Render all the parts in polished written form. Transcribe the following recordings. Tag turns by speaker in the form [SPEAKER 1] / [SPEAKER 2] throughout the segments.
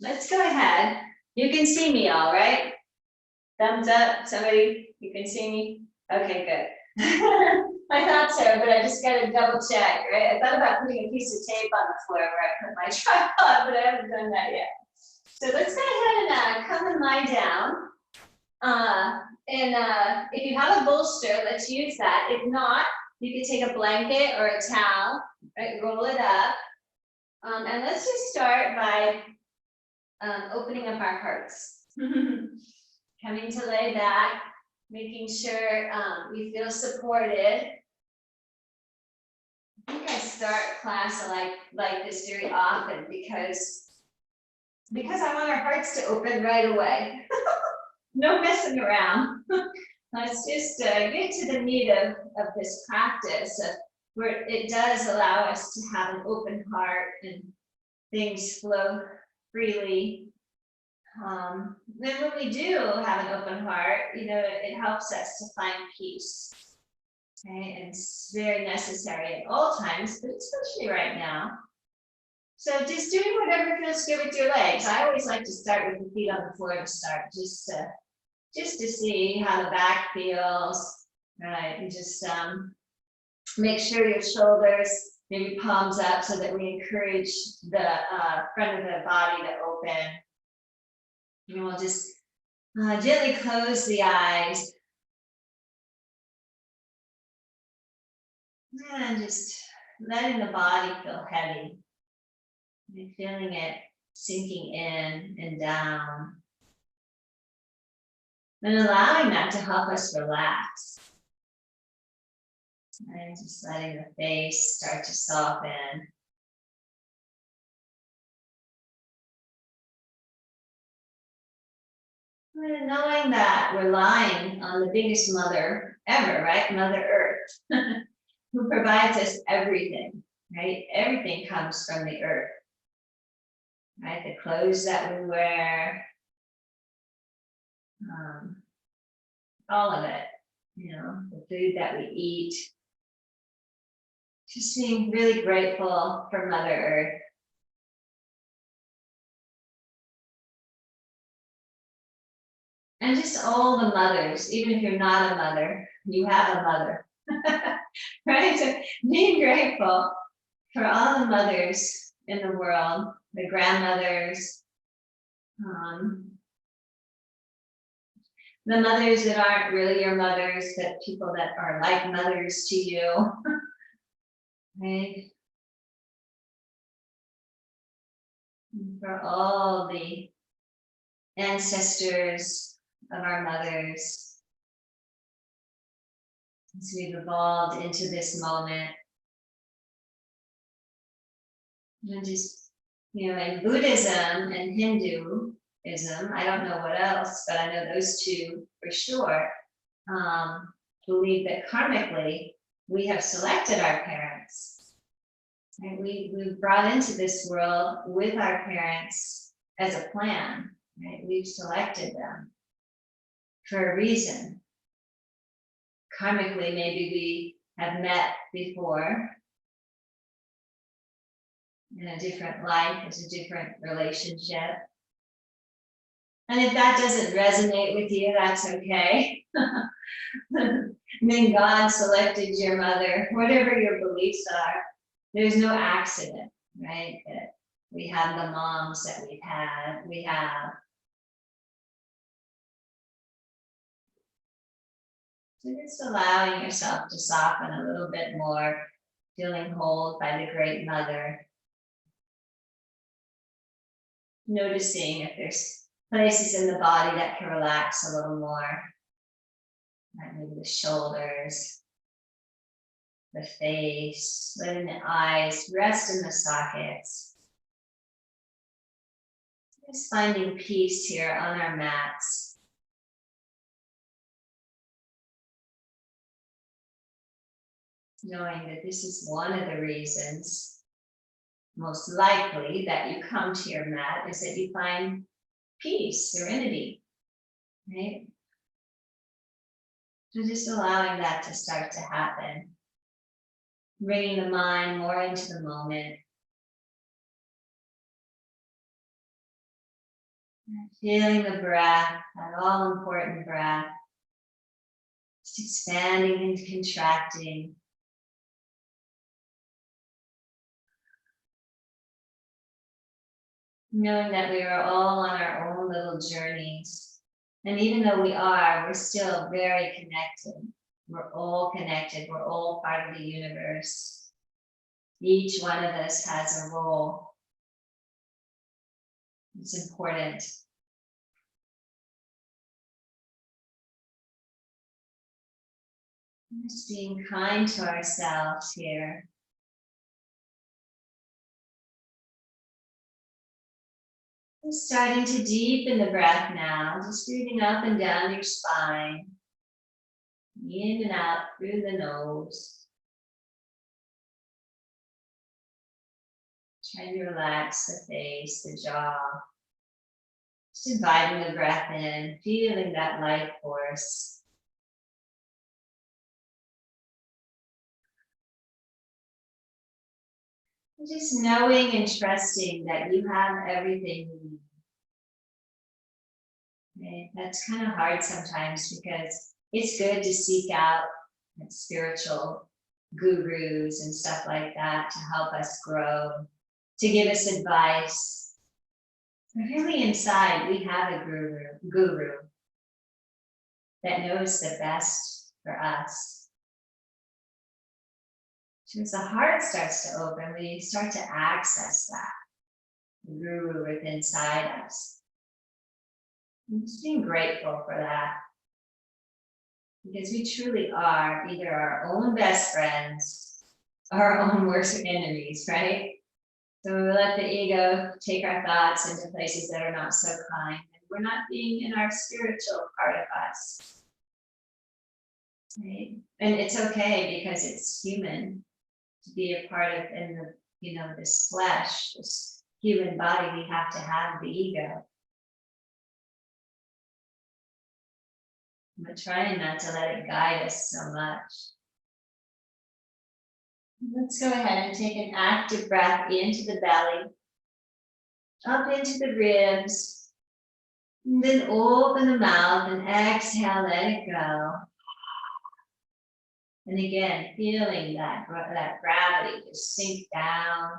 [SPEAKER 1] let's go ahead. You can see me all right? Thumbs up, somebody, you can see me? Okay, good. I thought so, but I just gotta double check, right? I thought about putting a piece of tape on the floor where I put my tripod, but I haven't done that yet. So let's go ahead and come and lie down. If you have a bolster, let's use that. If not, you can take a blanket or a towel, right? Roll it up. And let's just start by opening up our hearts. Coming to lay back, making sure we feel supported. I think I start class like this very often because I want our hearts to open right away. No messing around. Let's just get to the meat of this practice where it does allow us to have an open heart and things flow freely. Then when we do have an open heart, it helps us to find peace. Okay, and it's very necessary at all times, but especially right now. So just doing whatever feels good with your legs. I always like to start with the feet on the floor to start, just to see how the back feels, right? And just make sure your shoulders, maybe palms up so that we encourage the front of the body to open. And we'll just gently close the eyes. And just letting the body feel heavy. And feeling it sinking in and down. And allowing that to help us relax. And just letting the face start to soften. And knowing that we're lying on the biggest mother ever, right? Mother Earth, who provides us everything, right? Everything comes from the earth, right? The clothes that we wear, all of it, the food that we eat. Just being really grateful for Mother Earth. And just all the mothers, even if you're not a mother, you have a mother, right? So being grateful for all the mothers in the world, the grandmothers, the mothers that aren't really your mothers, but people that are like mothers to you, right? And for all the ancestors of our mothers, as we've evolved into this moment. And just, in Buddhism and Hinduism, I don't know what else, but I know those two for sure, believe that karmically we have selected our parents. And we've brought into this world with our parents as a plan, right? We've selected them for a reason. Karmically, maybe we have met before in a different life, as a different relationship. And if that doesn't resonate with you, that's okay. Then God selected your mother, whatever your beliefs are. There's no accident, right? That we have the moms that we've had. We have. So just allowing yourself to soften a little bit more, feeling held by the great mother. Noticing if there's places in the body that can relax a little more. Right, maybe the shoulders, the face, letting the eyes rest in the sockets. Just finding peace here on our mats. Knowing that this is one of the reasons, most likely, that you come to your mat is that you find peace, serenity, right? So just allowing that to start to happen. Bringing the mind more into the moment. Feeling the breath, that all important breath. Just expanding and contracting. Knowing that we are all on our own little journeys. And even though we are, we're still very connected. We're all connected. We're all part of the universe. Each one of us has a role. It's important. Just being kind to ourselves here. Just starting to deepen the breath now, just breathing up and down your spine. In and out through the nose. Trying to relax the face, the jaw. Just inviting the breath in, feeling that life force. Just knowing and trusting that you have everything you need. Okay? That's kind of hard sometimes because it's good to seek out spiritual gurus and stuff like that to help us grow, to give us advice. But really inside, we have a guru that knows the best for us. So as the heart starts to open, we start to access that, the guru within inside us. And just being grateful for that. Because we truly are either our own best friends or our own worst enemies, right? So we let the ego take our thoughts into places that are not so kind, and we're not being in our spiritual part of us. Right? And it's okay because it's human to be a part of in the, this flesh, this human body, we have to have the ego. But trying not to let it guide us so much. Let's go ahead and take an active breath into the belly, up into the ribs, and then open the mouth and exhale, let it go. And again, feeling that gravity just sink down.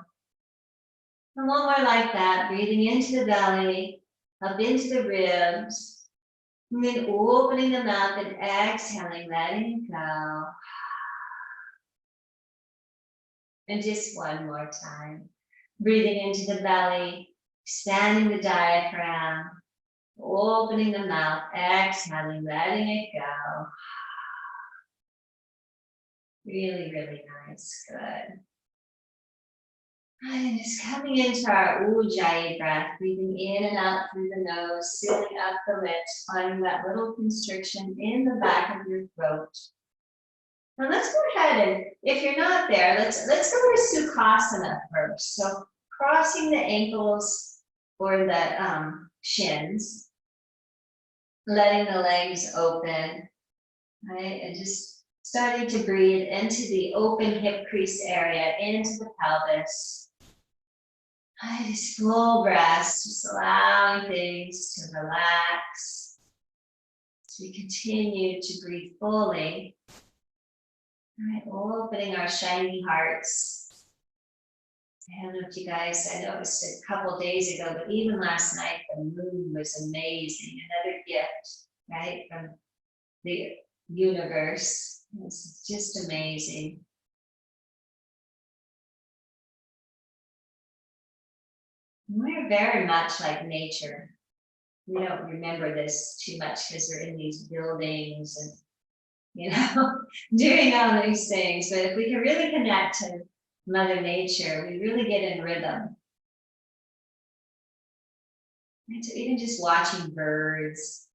[SPEAKER 1] And one more like that, breathing into the belly, up into the ribs, and then opening the mouth and exhaling, letting it go. And just one more time. Breathing into the belly, expanding the diaphragm, opening the mouth, exhaling, letting it go. Really, really nice. Good. And just coming into our Ujjayi breath, breathing in and out through the nose, sealing up the lips, finding that little constriction in the back of your throat. Now let's go ahead and, if you're not there, let's go to Sukhasana first. So crossing the ankles or the shins, letting the legs open, right? And just starting to breathe into the open hip crease area, into the pelvis. Right, just full breaths, just allowing things to relax. As we continue to breathe fully. All right, opening our shiny hearts. I don't know if you guys, I noticed a couple days ago, but even last night, the moon was amazing. Another gift, right, from the universe. It's just amazing. We're very much like nature. We don't remember this too much because we're in these buildings and doing all these things. But if we can really connect to Mother Nature, we really get in rhythm. And so even just watching birds,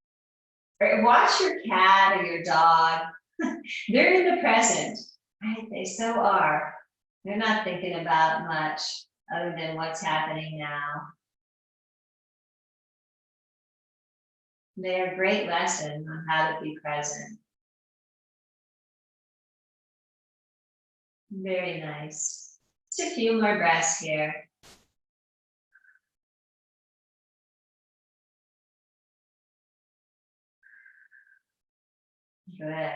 [SPEAKER 1] or watch your cat or your dog. They're in the present, right? They so are. They're not thinking about much other than what's happening now. They're a great lesson on how to be present. Very nice. Just a few more breaths here. Good.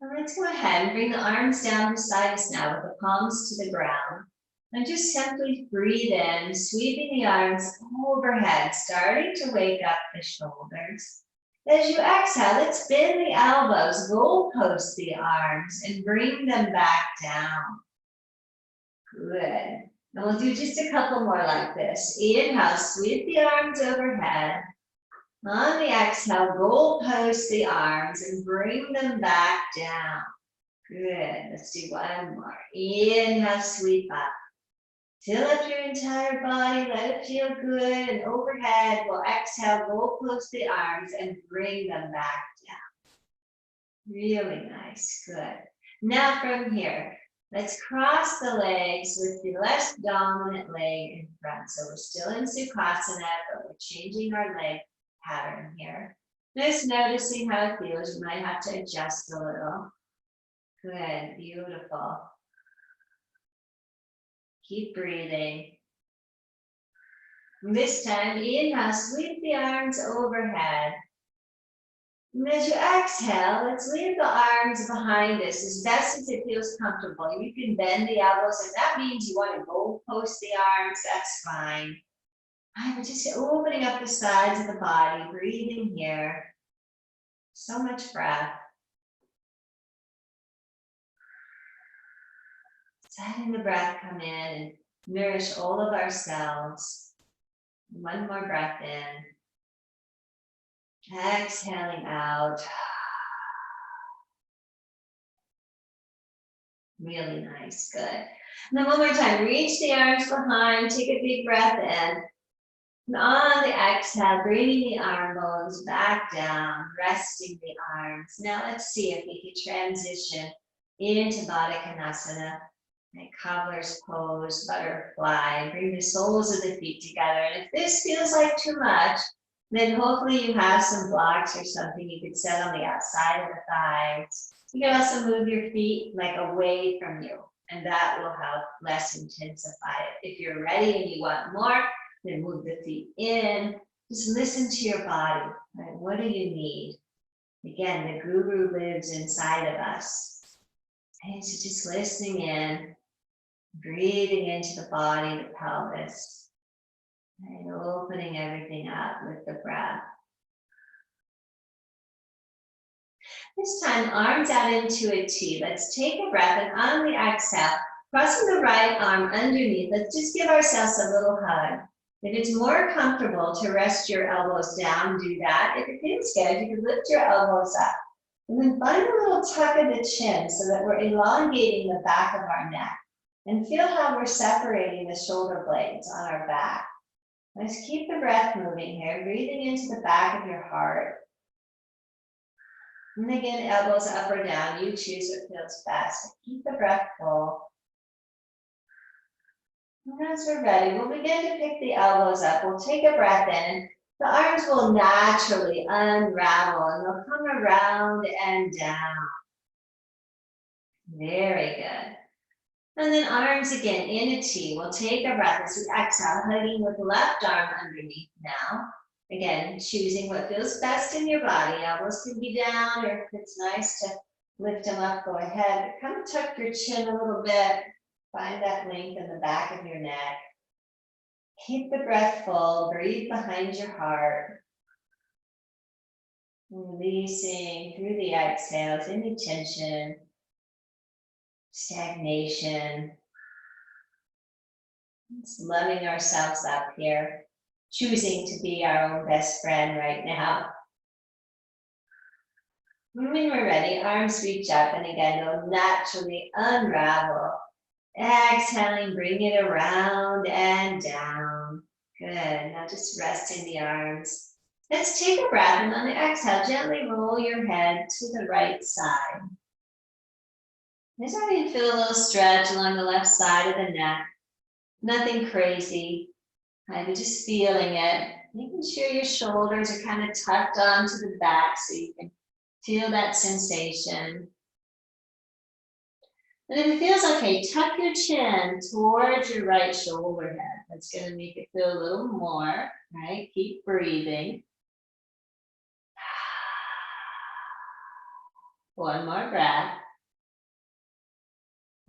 [SPEAKER 1] Now let's go ahead and bring the arms down beside us now with the palms to the ground. And just simply breathe in, sweeping the arms overhead, starting to wake up the shoulders. As you exhale, let's bend the elbows, goalpost the arms, and bring them back down. Good. And we'll do just a couple more like this. Inhale, sweep the arms overhead. On the exhale, goalpost the arms and bring them back down. Good. Let's do one more. Inhale, sweep up. Fill up your entire body. Let it feel good. And overhead, we'll exhale, goalpost the arms and bring them back down. Really nice. Good. Now from here, let's cross the legs with the less dominant leg in front. So we're still in Sukhasana, but we're changing our leg pattern here. Just noticing how it feels. You might have to adjust a little. Good, beautiful. Keep breathing. And this time, inhale, sweep the arms overhead. And as you exhale, let's leave the arms behind us as best as it feels comfortable. You can bend the elbows. If that means you want to goalpost the arms, that's fine. I'm just opening up the sides of the body, breathing here. So much breath. Letting the breath come in and nourish all of our cells. One more breath in. Exhaling out. Really nice, good. And then one more time, reach the arms behind, take a big breath in. And on the exhale, bringing the arm bones back down, resting the arms. Now let's see if we can transition into Baddha Konasana. And cobbler's pose, butterfly, bring the soles of the feet together. And if this feels like too much, then hopefully you have some blocks or something you could set on the outside of the thighs. You can also move your feet like away from you, and that will help less intensify it. If you're ready and you want more, then move the feet in. Just listen to your body. Right? What do you need? Again, the guru lives inside of us. And so just listening in, breathing into the body, the pelvis, and opening everything up with the breath. This time, arms out into a T. Let's take a breath, and on the exhale, crossing the right arm underneath, let's just give ourselves a little hug. If it's more comfortable to rest your elbows down, do that. If it feels good, you can lift your elbows up. And then find a little tuck of the chin so that we're elongating the back of our neck. And feel how we're separating the shoulder blades on our back. Let's keep the breath moving here, breathing into the back of your heart. And again, elbows up or down, you choose what feels best. Keep the breath full. And as we're ready, we'll begin to pick the elbows up. We'll take a breath in. The arms will naturally unravel and they'll come around and down. Very good. And then arms again in a T. We'll take a breath as we exhale, hugging with the left arm underneath now. Again, choosing what feels best in your body. Elbows can be down, or if it's nice to lift them up, go ahead. But kind of tuck your chin a little bit. Find that length in the back of your neck. Keep the breath full. Breathe behind your heart. Releasing through the exhales any tension, stagnation. Just loving ourselves up here. Choosing to be our own best friend right now. When we're ready, arms reach up, and again, they'll naturally unravel. Exhaling, bring it around and down. Good, now just resting the arms. Let's take a breath, and on the exhale, gently roll your head to the right side. Just starting to feel a little stretch along the left side of the neck. Nothing crazy. But just feeling it, making sure your shoulders are kind of tucked onto the back so you can feel that sensation. And if it feels okay, tuck your chin towards your right shoulder head. That's going to make it feel a little more, right? Keep breathing. One more breath.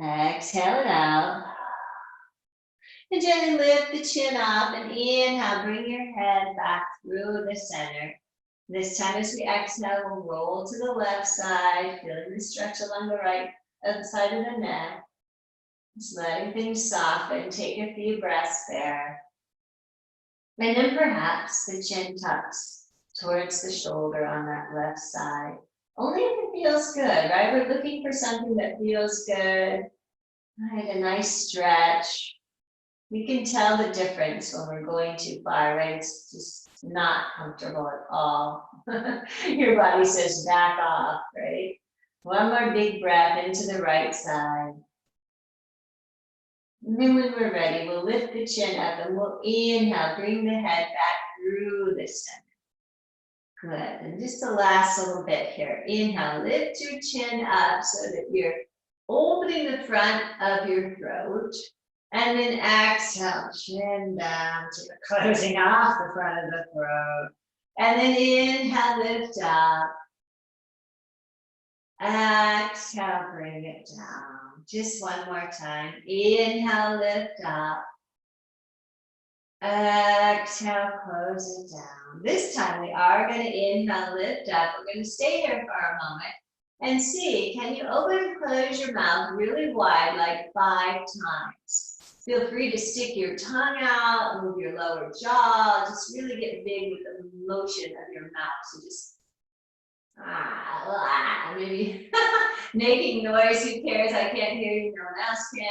[SPEAKER 1] Exhale it out. And gently lift the chin up and inhale, bring your head back through the center. This time as we exhale, we'll roll to the left side, feeling the stretch along the right side of the neck. Just letting things soften, take a few breaths there. And then perhaps the chin tucks towards the shoulder on that left side. Only if it feels good, right? We're looking for something that feels good. Right, a nice stretch. We can tell the difference when we're going too far, right? It's just not comfortable at all. Your body says back off, right? One more big breath into the right side. And then when we're ready, we'll lift the chin up and we'll inhale, bring the head back through the center. Good, and just the last little bit here. Inhale, lift your chin up so that you're opening the front of your throat. And then exhale, chin down to the closing off the front of the throat. And then inhale, lift up. Exhale, bring it down. Just one more time. Inhale, lift up. Exhale, close it down. This time we are going to inhale, lift up. We're going to stay here for a moment and see, can you open and close your mouth really wide, like 5 times? Feel free to stick your tongue out, move your lower jaw, just really get big with the motion of your mouth. So just, maybe making noise, who cares? I can't hear you, no one else can.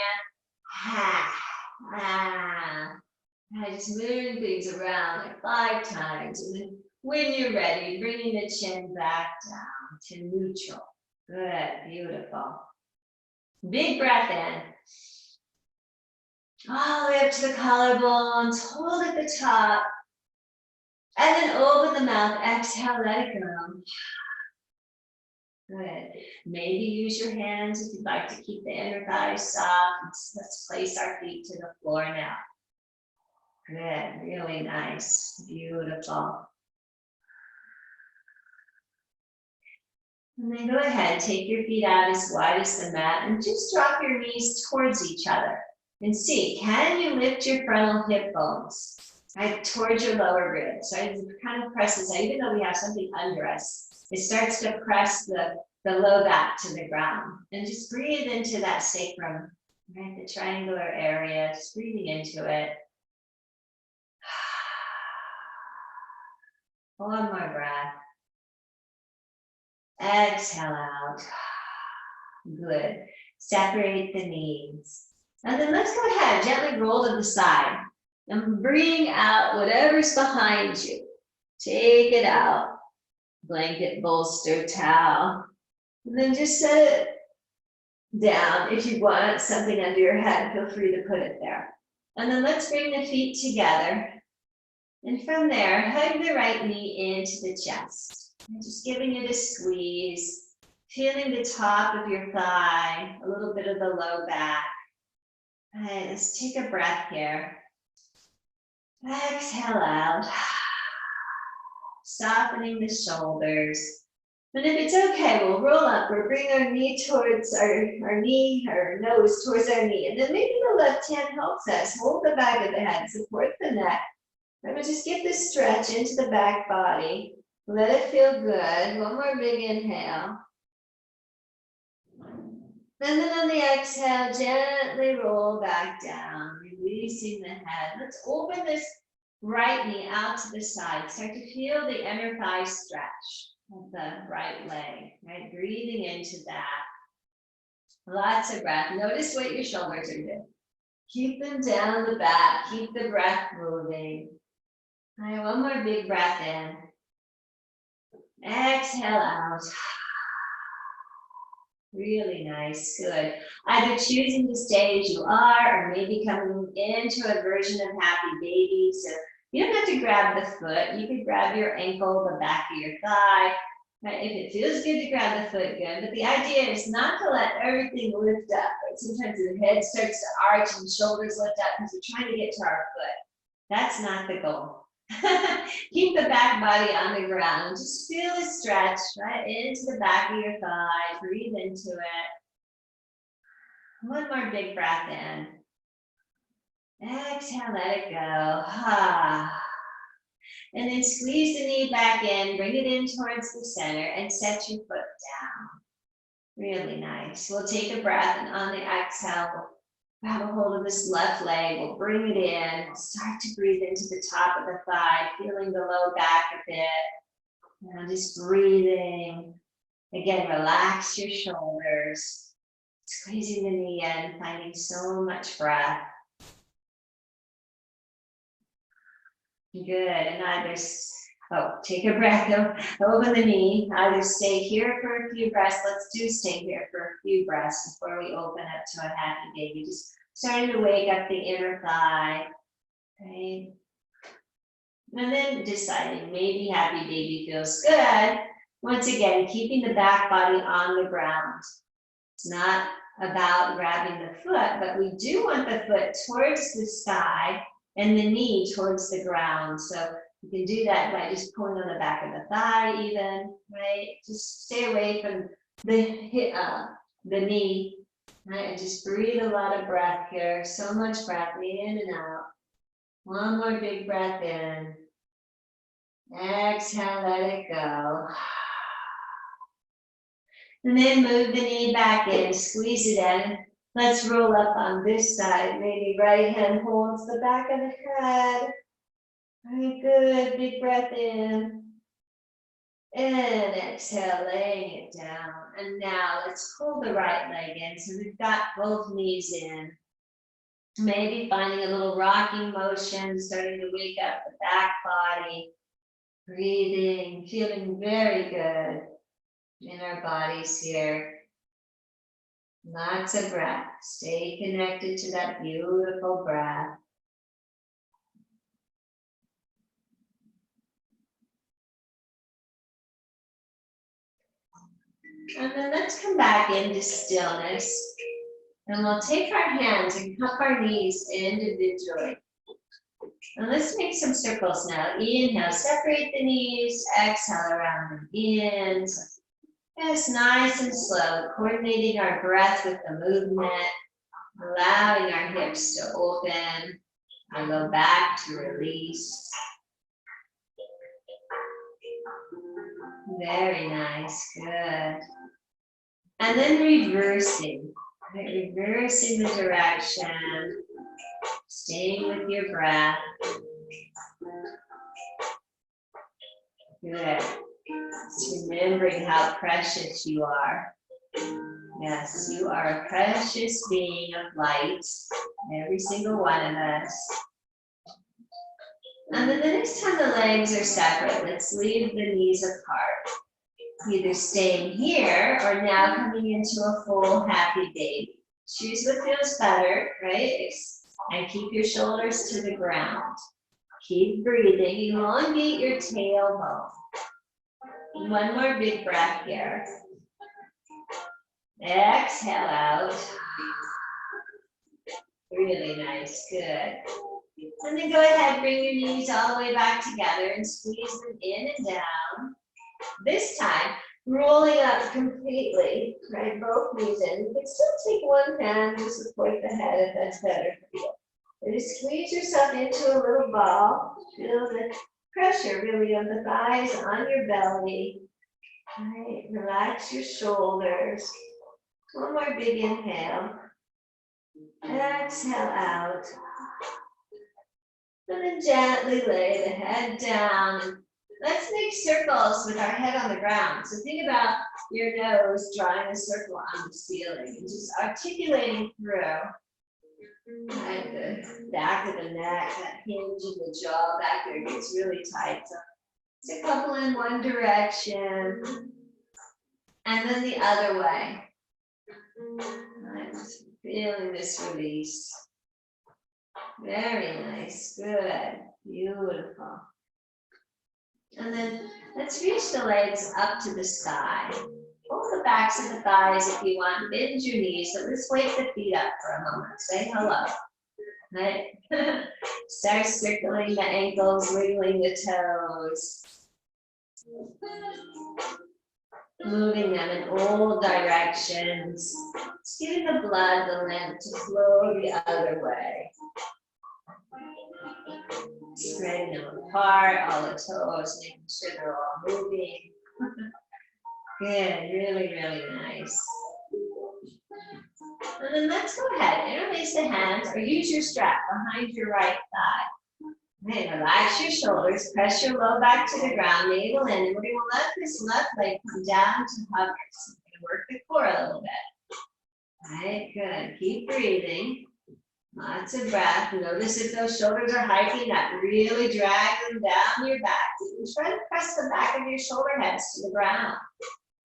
[SPEAKER 1] Just moving things around like 5 times. And then when you're ready, bringing the chin back down to neutral. Good, beautiful. Big breath in. All the way up to the collarbones, hold at the top. And then open the mouth, exhale, let it go. Good. Maybe use your hands if you'd like to keep the inner thighs soft. Let's place our feet to the floor now. Good, really nice, beautiful. And then go ahead, take your feet out as wide as the mat and just drop your knees towards each other. And see, can you lift your frontal hip bones, right, towards your lower ribs, right? It kind of presses, even though we have something under us, it starts to press the low back to the ground. And just breathe into that sacrum, right, the triangular area, just breathing into it. One more breath. Exhale out. Good. Separate the knees. And then let's go ahead, gently roll to the side and bring out whatever's behind you. Take it out. Blanket, bolster, towel. And then just set it down. If you want something under your head, feel free to put it there. And then let's bring the feet together. And from there, hug the right knee into the chest. And just giving it a squeeze. Feeling the top of your thigh, a little bit of the low back. All right, let's take a breath here. Exhale out. Softening the shoulders. And if it's okay, we'll roll up. We'll bring our knee towards our nose towards our knee. And then maybe the left hand helps us. Hold the back of the head, support the neck. And we'll just get this stretch into the back body. Let it feel good. One more big inhale. And then on the exhale, gently roll back down, releasing the head. Let's open this right knee out to the side. Start to feel the inner thigh stretch of the right leg, right? Breathing into that. Lots of breath. Notice what your shoulders are doing. Keep them down the back. Keep the breath moving. All right, one more big breath in. Exhale out. Really nice, good. Either choosing to stay as you are or maybe coming into a version of happy baby. So you don't have to grab the foot. You could grab your ankle, the back of your thigh. Right? If it feels good to grab the foot, good. But the idea is not to let everything lift up. Right? Sometimes the head starts to arch and the shoulders lift up because we're trying to get to our foot. That's not the goal. Keep the back body on the ground. Just feel the stretch right into the back of your thigh. Breathe into it. One more big breath in. Exhale, let it go. Ah. And then squeeze the knee back in, bring it in towards the center and set your foot down. Really nice. We'll take a breath and on the exhale, we'll grab a hold of this left leg. We'll bring it in. Start to breathe into the top of the thigh, feeling the low back a bit. Now just breathing. Again, relax your shoulders. Squeezing the knee in, finding so much breath. Good, and either, take a breath, open the knee, either stay here for a few breaths. Let's do stay here for a few breaths before we open up to a happy baby. Just starting to wake up the inner thigh, right? And then deciding maybe happy baby feels good. Once again, keeping the back body on the ground. It's not about grabbing the foot, but we do want the foot towards the sky and the knee towards the ground. So you can do that by just pulling on the back of the thigh even, right? Just stay away from the knee, right? And just breathe a lot of breath here. So much breath in and out. One more big breath in. Exhale, let it go. And then move the knee back in, squeeze it in. Let's roll up on this side. Maybe right hand holds the back of the head. Very good. Big breath in. And exhale, laying it down. And now let's pull the right leg in. So we've got both knees in. Maybe finding a little rocking motion, starting to wake up the back body. Breathing, feeling very good in our bodies here. Lots of breath. Stay connected to that beautiful breath. And then let's come back into stillness. And we'll take our hands and cup our knees individually. And let's make some circles now. Inhale, separate the knees. Exhale, around them in. Just nice and slow, coordinating our breath with the movement, allowing our hips to open and go back to release. Very nice, good. And then reversing, right? Reversing the direction, staying with your breath. Good. Just remembering how precious you are. Yes, you are a precious being of light, every single one of us. And then the next time the legs are separate, let's leave the knees apart. Either staying here or now coming into a full happy baby. Choose what feels better, right? And keep your shoulders to the ground. Keep breathing, elongate your tailbone. One more big breath here. Exhale out. Really nice, good. And then go ahead, bring your knees all the way back together and squeeze them in and down. This time, rolling up completely, right? Both knees in. You can still take one hand to support the head if that's better for you. And just squeeze yourself into a little ball. Feel the pressure really on the thighs, on your belly. Right, relax your shoulders. One more big inhale. Exhale out. And then gently lay the head down. Let's make circles with our head on the ground. So think about your nose drawing a circle on the ceiling and just articulating through. Right, the back of the neck, that hinge of the jaw back there gets really tight. So it's a couple in one direction. And then the other way. Right, feeling this release. Very nice, good, beautiful. And then let's reach the legs up to the sky. Pull the backs of the thighs if you want, bend your knees. So let's wake the feet up for a moment. Say hello. Right? Start circling the ankles, wiggling the toes. Moving them in all directions. Just giving the blood, the lymph to flow the other way. Spreading them apart, all the toes, making sure they're all moving. Good, really, really nice. And then let's go ahead, interlace the hands or use your strap behind your right thigh. Okay, relax your shoulders, press your low back to the ground, navel in, and we're going to let this left leg come down to hover. So we're going to work the core a little bit. All right, good. Keep breathing. Lots of breath. Notice if those shoulders are hiking up, really drag them down your back. You can try to press the back of your shoulder heads to the ground.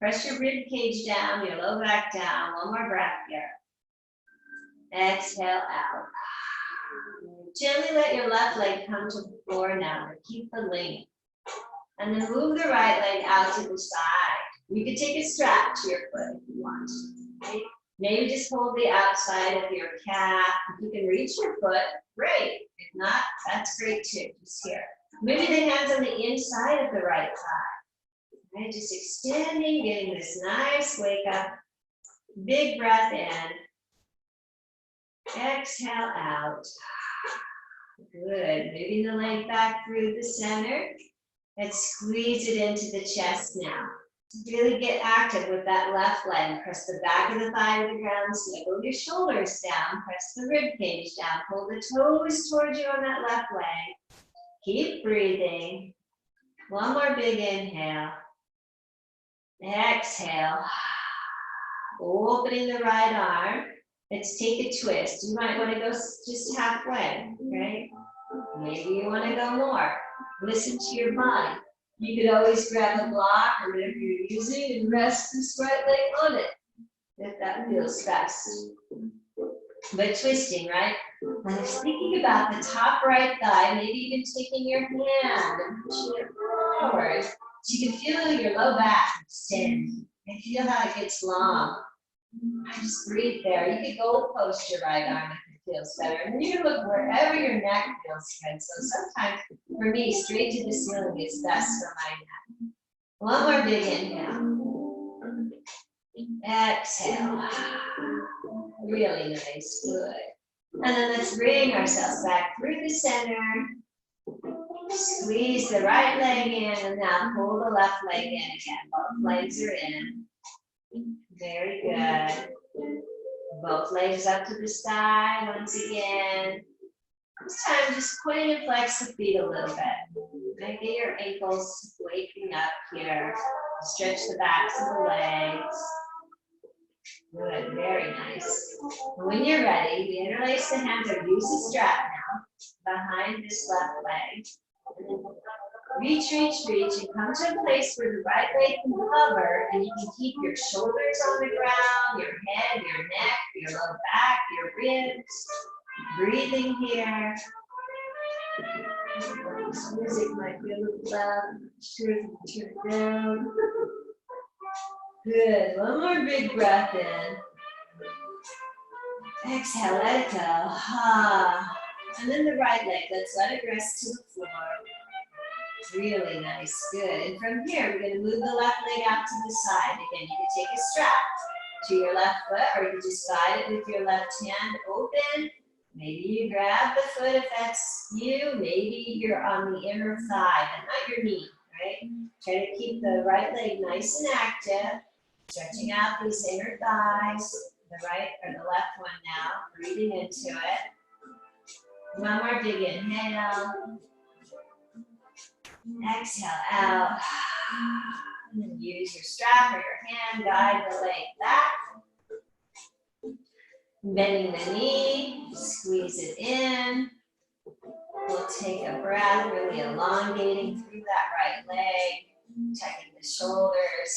[SPEAKER 1] Press your rib cage down, your low back down. One more breath here. Exhale out. Gently let your left leg come to the floor now. Keep the length. And then move the right leg out to the side. You can take a strap to your foot if you want. Okay? Maybe just hold the outside of your calf. If you can reach your foot, great. If not, that's great too. Just here. Maybe the hands on the inside of the right thigh. Okay? Just extending, getting this nice wake up. Big breath in. Exhale out. Good. Moving the leg back through the center. And squeeze it into the chest now. Really get active with that left leg. Press the back of the thigh to the ground. Snuggle your shoulders down. Press the rib cage down. Pull the toes towards you on that left leg. Keep breathing. One more big inhale. Exhale. Opening the right arm. Let's take a twist. You might want to go just halfway, right? Maybe you want to go more. Listen to your body. You could always grab a block or whatever you're using and rest this right leg on it, if that feels best. But twisting, right? I was thinking about the top right thigh, maybe even taking your hand and pushing it forward so you can feel your low back extend and feel how it gets long. Just breathe there. You could gold post your right arm if it feels better. And you can look wherever your neck feels good. So sometimes, for me, straight to the ceiling is best for my neck. One more big inhale. Exhale. Really nice. Good. And then let's bring ourselves back through the center. Squeeze the right leg in and now pull the left leg in again. Both legs are in. Very good. Both legs up to the side once again. This time just point and flex the feet a little bit. And get your ankles waking up here. Stretch the backs of the legs. Good, very nice. And when you're ready, we interlace the hands or use the strap now behind this left leg. And then reach, reach, reach, and come to a place where the right leg can hover, and you can keep your shoulders on the ground, your head, your neck, your low back, your ribs. Breathing here. This music might be a little loud. Sure, turn it down. Good. One more big breath in. Exhale, let it go. Ah. And then the right leg, let's let it rest to the floor. Really nice, good. And from here, we're going to move the left leg out to the side. Again, you can take a strap to your left foot, or you can just guide it with your left hand open. Maybe you grab the foot if that's you. Maybe you're on the inner thigh, but not your knee, right? Try to keep the right leg nice and active, stretching out these inner thighs. The right or the left one now, breathing into it. One more big inhale. Exhale out. And then use your strap or your hand, guide the leg back. Bending the knee, squeeze it in. We'll take a breath, really elongating through that right leg, checking the shoulders.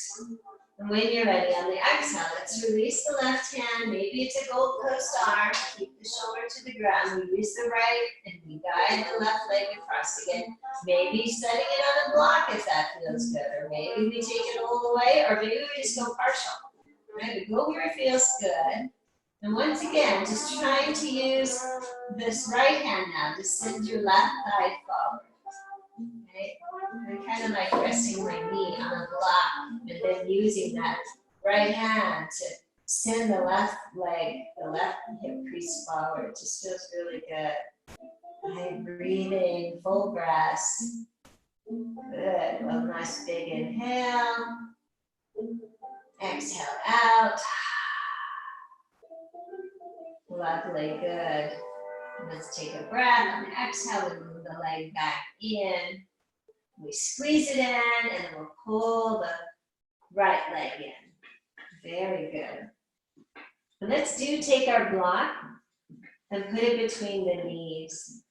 [SPEAKER 1] And when you're ready on the exhale, let's release the left hand. Maybe it's a gold post arm. Keep the shoulder to the ground. We use the right and we guide the left leg across again. Maybe setting it on a block if that feels good. Or maybe we take it all the way, or maybe we just go partial. Right? We go where it feels good. And once again, just trying to use this right hand now to send your left thigh forward. Okay? I'm kind of like resting my knee on a block and then using that right hand to send the left leg, the left hip crease forward. Just feels really good. Right, breathing, full breaths. Good. One nice big inhale. Exhale out. Lovely, good. Let's take a breath. On the exhale, we move the leg back in. We squeeze it in, and then we'll pull the right leg in. Very good. And let's take our block and put it between the knees.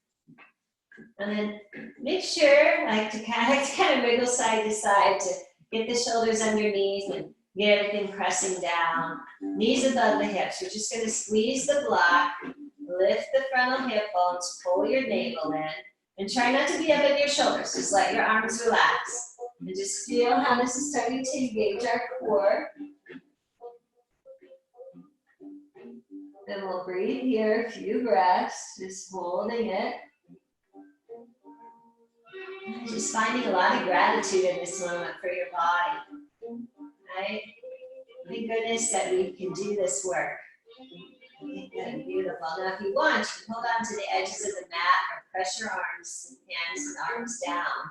[SPEAKER 1] And then make sure, like to kind of wiggle side to side to get the shoulders underneath and get everything pressing down. Knees above the hips. We're just going to squeeze the block, lift the frontal hip bones, pull your navel in, and try not to be up in your shoulders. Just let your arms relax. And just feel how this is starting to engage our core. Then we'll breathe here, a few breaths, just holding it. Just finding a lot of gratitude in this moment for your body, right? Thank goodness that we can do this work. Good, beautiful. Now if you want, you can hold on to the edges of the mat or press your arms, hands and arms down.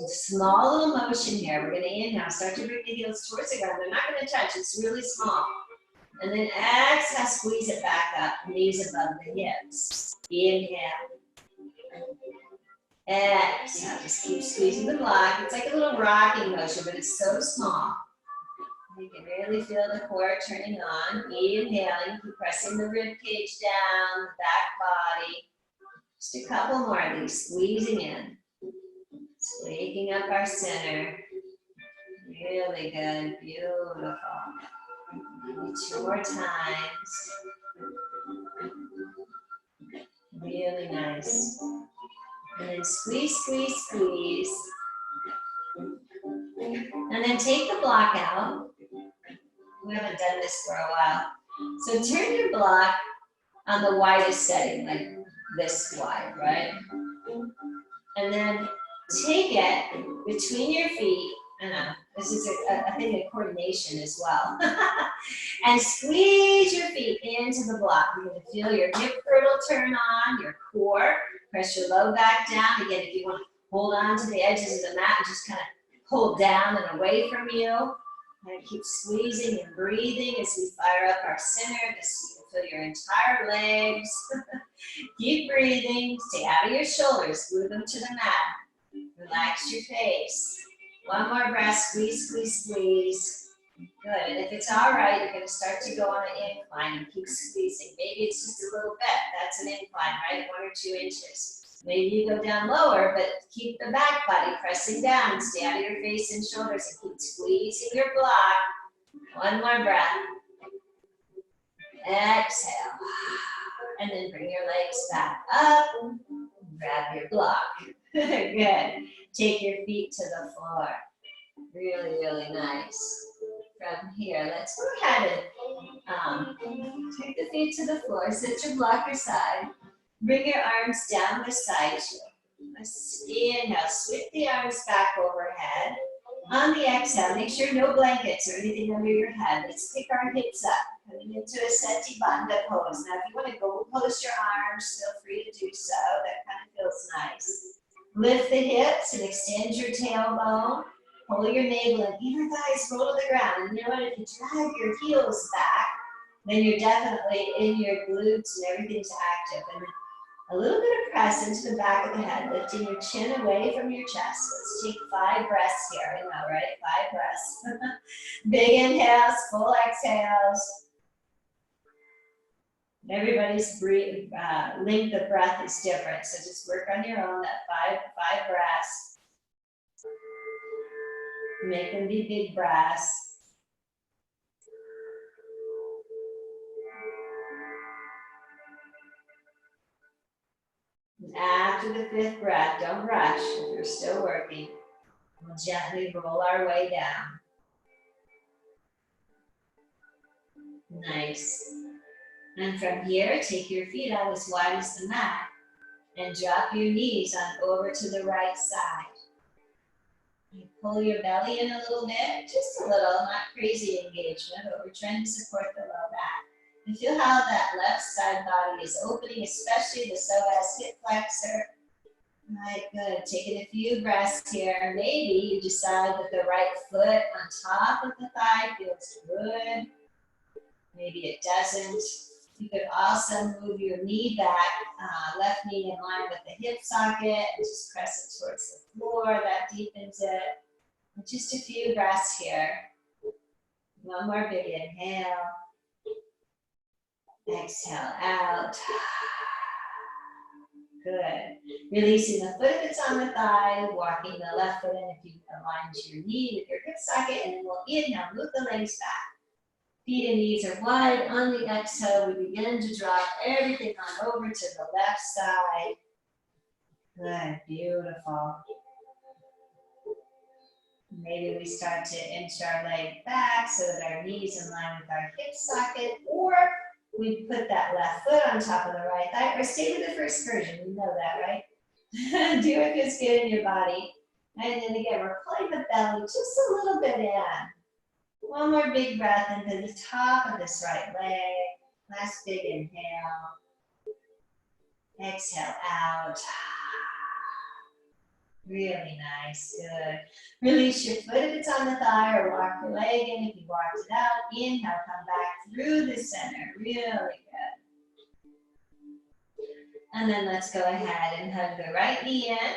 [SPEAKER 1] Small little motion here. We're going to inhale, start to bring the heels towards the ground. They're not going to touch, it's really small. And then exhale, squeeze it back up, knees above the hips. Inhale. Exhale, just keep squeezing the block. It's like a little rocking motion, but it's so small. You can really feel the core turning on. Inhaling, keep pressing the rib cage down, the back body. Just a couple more of these, squeezing in. Just waking up our center. Really good, beautiful. Maybe 2 more times. Really nice. And then squeeze, squeeze, squeeze. And then take the block out. We haven't done this for a while. So turn your block on the widest setting, like this wide, right? And then take it between your feet. I know, this is a thing of coordination as well. And squeeze your feet into the block. You're going to feel your hip girdle turn on, your core. Press your low back down. Again, if you want to hold on to the edges of the mat and just kind of pull down and away from you. And keep squeezing and breathing as we fire up our center. Just so you can feel your entire legs. Keep breathing. Stay out of your shoulders. Glue them to the mat. Relax your face. One more breath. Squeeze, squeeze, squeeze. Good. And if it's all right, you're going to start to go on an incline and keep squeezing. Maybe it's just a little bit. That's an incline, right? 1 or 2 inches. Maybe you go down lower, but keep the back body pressing down. Stay out of your face and shoulders and keep squeezing your block. One more breath. Exhale. And then bring your legs back up. Grab your block. Good. Take your feet to the floor. Really, really nice. From here, let's go ahead and take the feet to the floor. Sit your block aside. Bring your arms down beside you. Let's inhale, sweep the arms back overhead. On the exhale, make sure no blankets or anything under your head. Let's pick our hips up, coming into a Seti Bandha pose. Now, if you want to go post your arms, feel free to do so. That kind of feels nice. Lift the hips and extend your tailbone. Pull your navel and inner thighs roll to the ground. And you know what? If you drag your heels back, then you're definitely in your glutes and everything's active. And a little bit of press into the back of the head, lifting your chin away from your chest. Let's take 5 breaths here. I know, right? 5 breaths. Big inhales, full exhales. Everybody's length of breath is different, so just work on your own, that 5 breaths. Make them be big breaths. After the 5th breath, don't rush if you're still working. We'll gently roll our way down. Nice. And from here, take your feet out as wide as the mat and drop your knees on over to the right side. You pull your belly in a little bit, just a little, not crazy engagement, but we're trying to support the low back. And feel how that left side body is opening, especially the psoas hip flexor. All right, good. Taking a few breaths here. Maybe you decide that the right foot on top of the thigh feels good. Maybe it doesn't. You could also move your knee back, left knee in line with the hip socket, and just press it towards the floor. That deepens it. And just a few breaths here. One more big inhale. Exhale out. Good. Releasing the foot if it's on the thigh, walking the left foot in if you align to your knee with your hip socket, and then we'll inhale, move the legs back. Feet and knees are wide. On the exhale, we begin to drop everything on over to the left side. Good, beautiful. Maybe we start to inch our leg back so that our knees in line with our hip socket, or we put that left foot on top of the right thigh, or stay with the first version. You know that, right? Do what feels good in your body. And then again, we're pulling the belly just a little bit in. One more big breath into the top of this right leg. Last big inhale. Exhale out. Really nice, good. Release your foot if it's on the thigh, or walk your leg in if you walked it out. Inhale, come back through the center. Really good. And then let's go ahead and hug the right knee in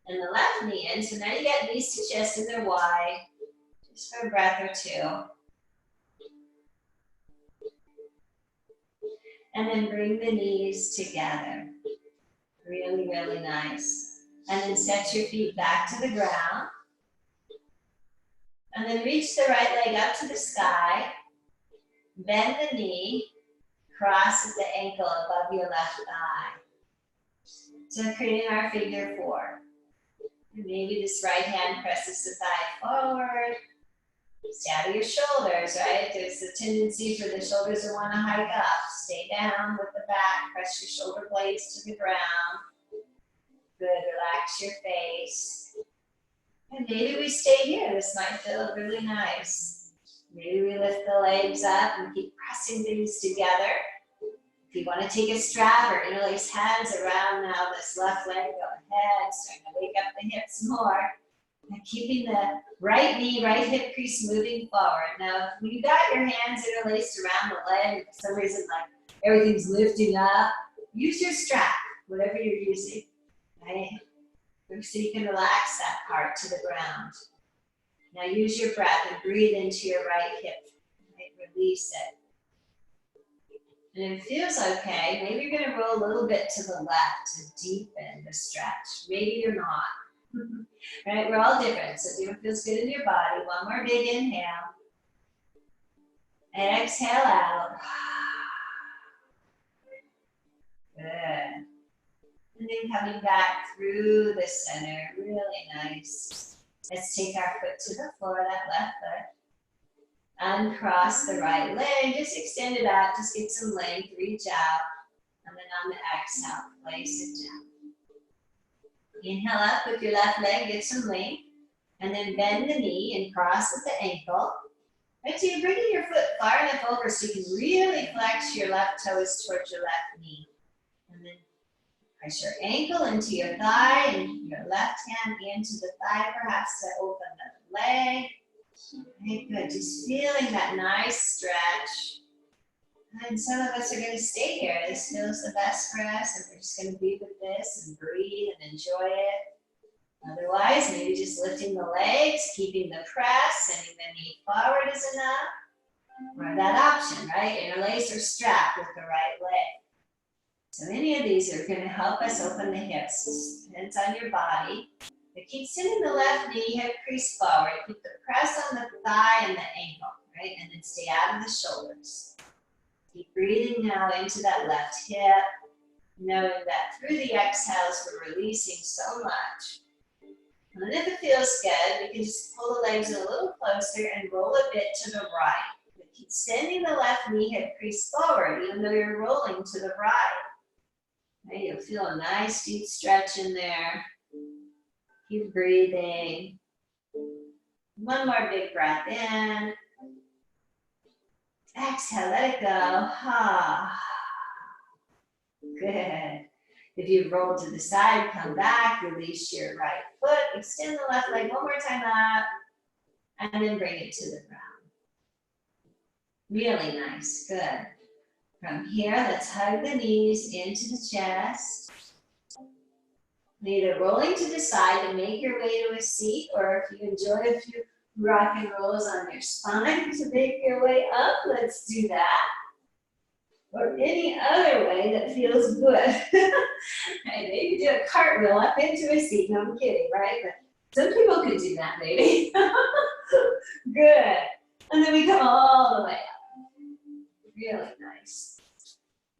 [SPEAKER 1] and the left knee in. So now you get knees to chest and they're wide. Just for a breath or two. And then bring the knees together. Really, really nice. And then set your feet back to the ground. And then reach the right leg up to the sky. Bend the knee. Cross at the ankle above your left thigh. So creating our figure four. And maybe this right hand presses the thigh forward. Shadow your shoulders, right? There's a tendency for the shoulders to want to hike up. Stay down with the back. Press your shoulder blades to the ground. Good, relax your face. And maybe we stay here. This might feel really nice. Maybe we lift the legs up and keep pressing things together. If you want to take a strap or interlace hands around now this left leg, go ahead. Starting to wake up the hips more. And keeping the right knee, right hip crease moving forward. Now, if you got your hands interlaced around the leg, and for some reason, like everything's lifting up, use your strap, whatever you're using, right? So you can relax that part to the ground. Now use your breath and breathe into your right hip. Right? Release it. And if it feels okay, maybe you're going to roll a little bit to the left to deepen the stretch. Maybe you're not. Right, we're all different, so do what feels good in your body. One more big inhale. And exhale out. Good. And then coming back through the center, really nice. Let's take our foot to the floor, that left foot. Uncross the right leg, just extend it out, just get some length, reach out. And then on the exhale, place it down. Inhale up with your left leg, get some length, and then bend the knee and cross at the ankle. Right, so you're bringing your foot far enough over so you can really flex your left toes towards your left knee. And then press your ankle into your thigh and your left hand into the thigh perhaps to open the leg. Okay, good, just feeling that nice stretch. And some of us are going to stay here. This feels the best for us, and we're just going to be with this and breathe and enjoy it. Otherwise, maybe just lifting the legs, keeping the press, sending the knee forward is enough. Or that option, right? Interlace or strap with the right leg. So any of these are going to help us open the hips. Depends on your body. But keep sending the left knee, hip crease forward. Keep the press on the thigh and the ankle, right? And then stay out of the shoulders. Keep breathing now into that left hip, knowing that through the exhales we're releasing so much. And then if it feels good, we can just pull the legs a little closer and roll a bit to the right. But keep sending the left knee hip crease forward, even though you're rolling to the right. Okay, you'll feel a nice deep stretch in there. Keep breathing. One more big breath in. Exhale, let it go. Ah. Good. If you've rolled to the side, come back, release your right foot, extend the left leg one more time up, and then bring it to the ground. Really nice, good. From here, let's hug the knees into the chest. Either rolling to the side and make your way to a seat, or if you enjoy a few rock and rolls on your spine to make your way up, let's do that. Or any other way that feels good. Right, maybe do a cartwheel up into a seat. No, I'm kidding, right? But some people could do that, maybe. Good. And then we come all the way up. Really nice.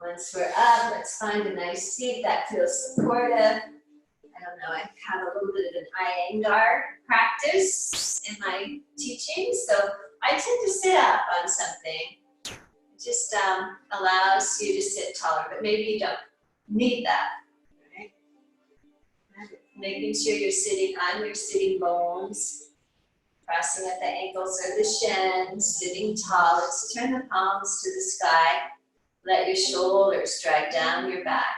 [SPEAKER 1] Once we're up, let's find a nice seat that feels supportive. I don't know, I have a little bit of an Iyengar practice in my teaching, so I tend to sit up on something. It just allows you to sit taller, but maybe you don't need that. Right? Making sure you're sitting on your sitting bones, crossing at the ankles or the shins, sitting tall. Let's turn the palms to the sky. Let your shoulders drag down your back.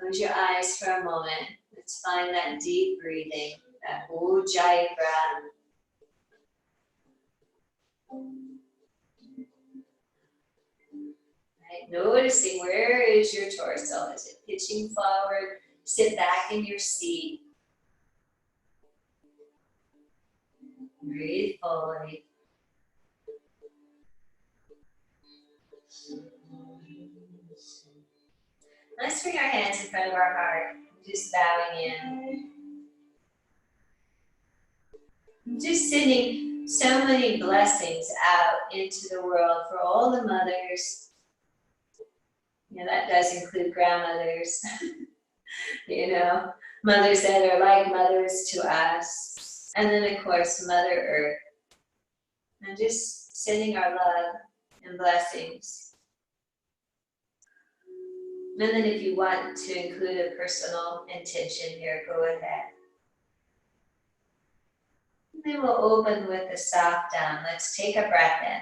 [SPEAKER 1] Close your eyes for a moment. Let's find that deep breathing, that Ujjayi breath. Right. Noticing where is your torso? Is it pitching forward? Sit back in your seat. Breathe fully. Let's bring our hands in front of our heart. Just bowing in. Just sending so many blessings out into the world for all the mothers. You know, that does include grandmothers. You know, mothers that are like mothers to us. And then, of course, Mother Earth. And just sending our love and blessings. And then if you want to include a personal intention here, go ahead. And then we'll open with a soft down. Let's take a breath in.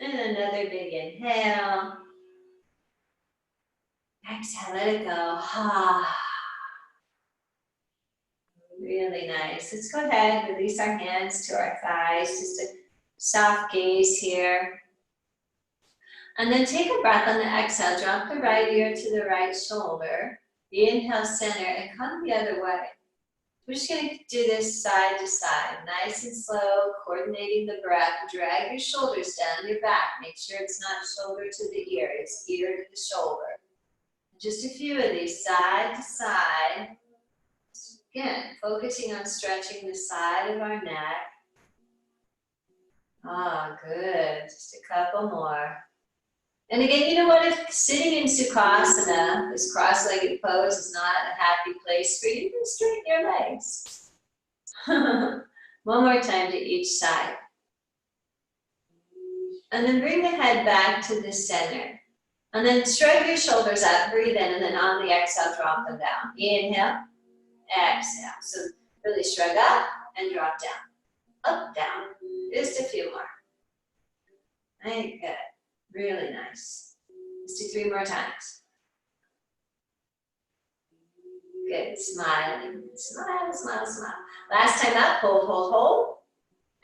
[SPEAKER 1] And another big inhale. Exhale, let it go. Really nice. Let's go ahead, release our hands to our thighs. Just a soft gaze here. And then take a breath on the exhale. Drop the right ear to the right shoulder. Inhale, center, and come the other way. We're just going to do this side to side, nice and slow, coordinating the breath. Drag your shoulders down your back. Make sure it's not shoulder to the ear, it's ear to the shoulder. Just a few of these, side to side. Again, focusing on stretching the side of our neck. Good. Just a couple more. And again, you know what? If sitting in Sukhasana, this cross-legged pose, is not a happy place for you, you can straighten your legs. One more time to each side. And then bring the head back to the center. And then shrug your shoulders up, breathe in, and then on the exhale, drop them down. Inhale, exhale. So really shrug up and drop down. Up, down. Just a few more. Very good. Really nice. Let's do 3 more times. Good. Smiling. Smile, smile, smile. Last time up, hold, hold, hold.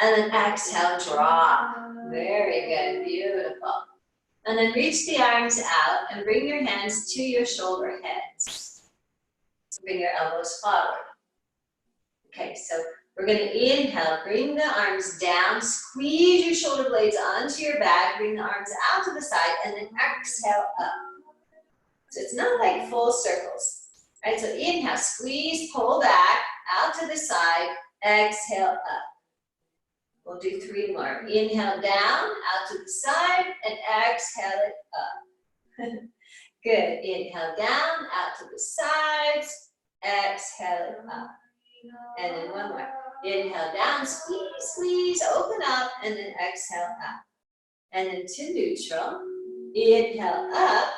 [SPEAKER 1] And then exhale, drop. Very good. Beautiful. And then reach the arms out and bring your hands to your shoulder heads. Bring your elbows forward. Okay, so we're going to inhale, bring the arms down, squeeze your shoulder blades onto your back, bring the arms out to the side, and then exhale up. So it's not like full circles. Right, so inhale, squeeze, pull back, out to the side, exhale up. We'll do 3 more. Inhale down, out to the side, and exhale it up. Good. Inhale down, out to the sides, exhale it up. And then 1 more. Inhale down, squeeze, squeeze, open up, and then exhale up. And then to neutral. Inhale up,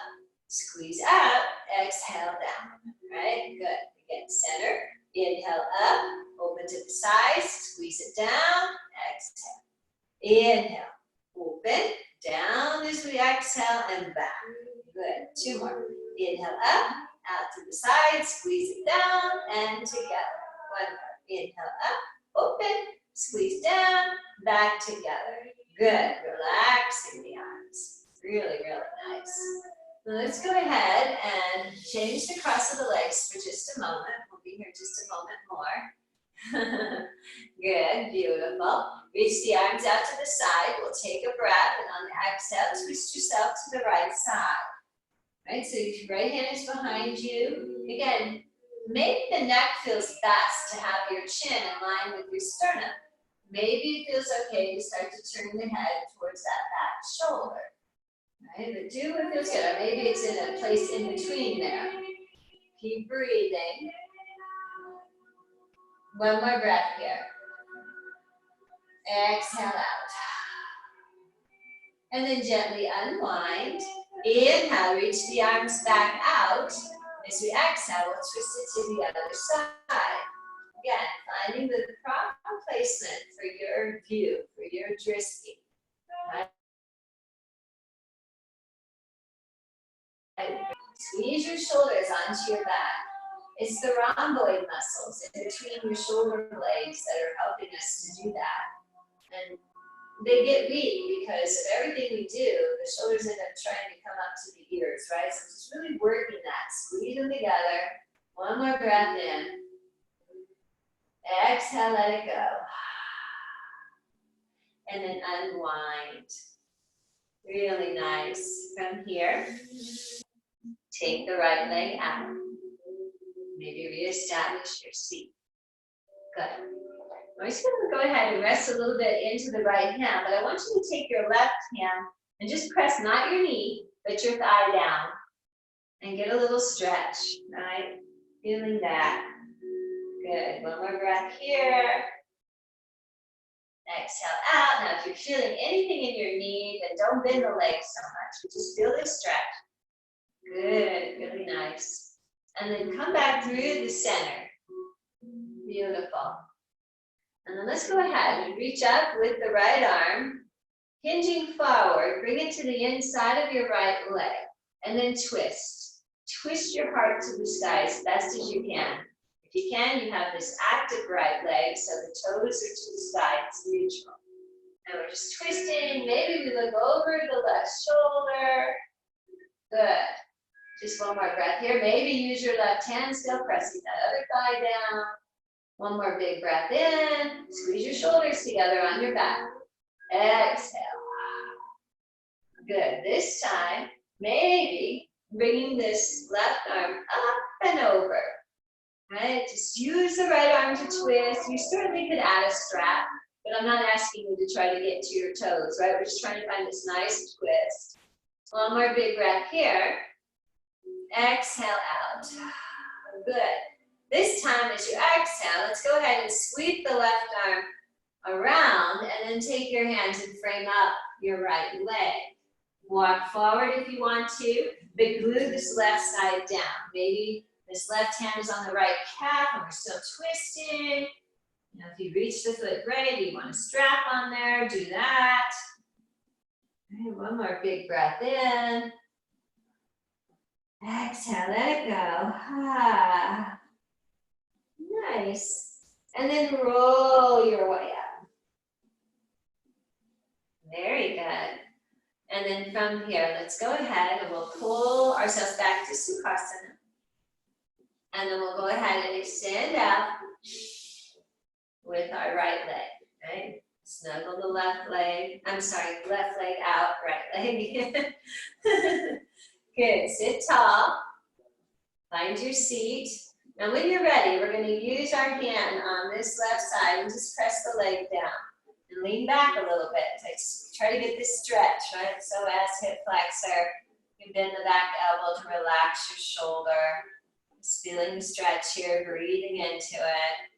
[SPEAKER 1] squeeze out, exhale down. Right? Good. Again, center. Inhale up, open to the sides, squeeze it down, exhale. Inhale, open, down as we exhale, and back. Good. 2 more. Inhale up, out to the side, squeeze it down, and together. 1 more. Inhale up, open, squeeze down, back together. Good. Relaxing the arms. Really, really nice. Now let's go ahead and change the cross of the legs for just a moment. We'll be here just a moment more. Good, beautiful. Reach the arms out to the side. We'll take a breath, and on the exhale, twist yourself to the right side. Right, so your right hand is behind you. Again, maybe the neck feels best to have your chin in line with your sternum. Maybe it feels okay to start to turn the head towards that back shoulder. Right, but do what feels good. Or maybe it's in a place in between there. Keep breathing. 1 more breath here. Exhale out. And then gently unwind. Inhale, reach the arms back out. As we exhale, we'll twist it to the other side. Again, finding the proper placement for your view, for your drishti. Right? Squeeze your shoulders onto your back. It's the rhomboid muscles in between your shoulder blades that are helping us to do that. And they get weak because of everything we do, the shoulders end up trying to come up to the ears, right? So just really working that, squeeze them together. 1 more breath in. Exhale, let it go. And then unwind. Really nice. From here, take the right leg out. Maybe reestablish your seat. Good. I'm just going to go ahead and rest a little bit into the right hand, but I want you to take your left hand and just press not your knee, but your thigh down. And get a little stretch, right? Feeling that. Good. 1 more breath here. Exhale out. Now, if you're feeling anything in your knee, then don't bend the legs so much. Just feel the stretch. Good. Really nice. And then come back through the center. Beautiful. And then let's go ahead and reach up with the right arm, hinging forward. Bring it to the inside of your right leg. And then twist. Twist your heart to the sky as best as you can. If you can, you have this active right leg, so the toes are to the sky, it's neutral. And we're just twisting. Maybe we look over the left shoulder. Good. Just 1 more breath here. Maybe use your left hand, still pressing that other thigh down. 1 more big breath in. Squeeze your shoulders together on your back. Exhale. Good. This time, maybe bringing this left arm up and over. Right? Just use the right arm to twist. You certainly could add a strap, but I'm not asking you to try to get to your toes, right? We're just trying to find this nice twist. 1 more big breath here. Exhale out. Good. This time as you exhale, let's go ahead and sweep the left arm around and then take your hands and frame up your right leg. Walk forward if you want to, but glue this left side down. Maybe this left hand is on the right calf and we're still twisting. Now, if you reach the foot great, you want a strap on there, do that. Okay, 1 more big breath in. Exhale, let it go. Ah. Nice. And then roll your way up. Very good. And then from here, let's go ahead and we'll pull ourselves back to Sukhasana. And then we'll go ahead and extend out with our right leg, right? Snuggle the left leg. I'm sorry, left leg out, right leg. Good, sit tall. Find your seat. Now when you're ready, we're going to use our hand on this left side and just press the leg down. And lean back a little bit. Like, try to get this stretch, right? So as hip flexor, you bend the back elbow to relax your shoulder. Just feeling the stretch here, breathing into it.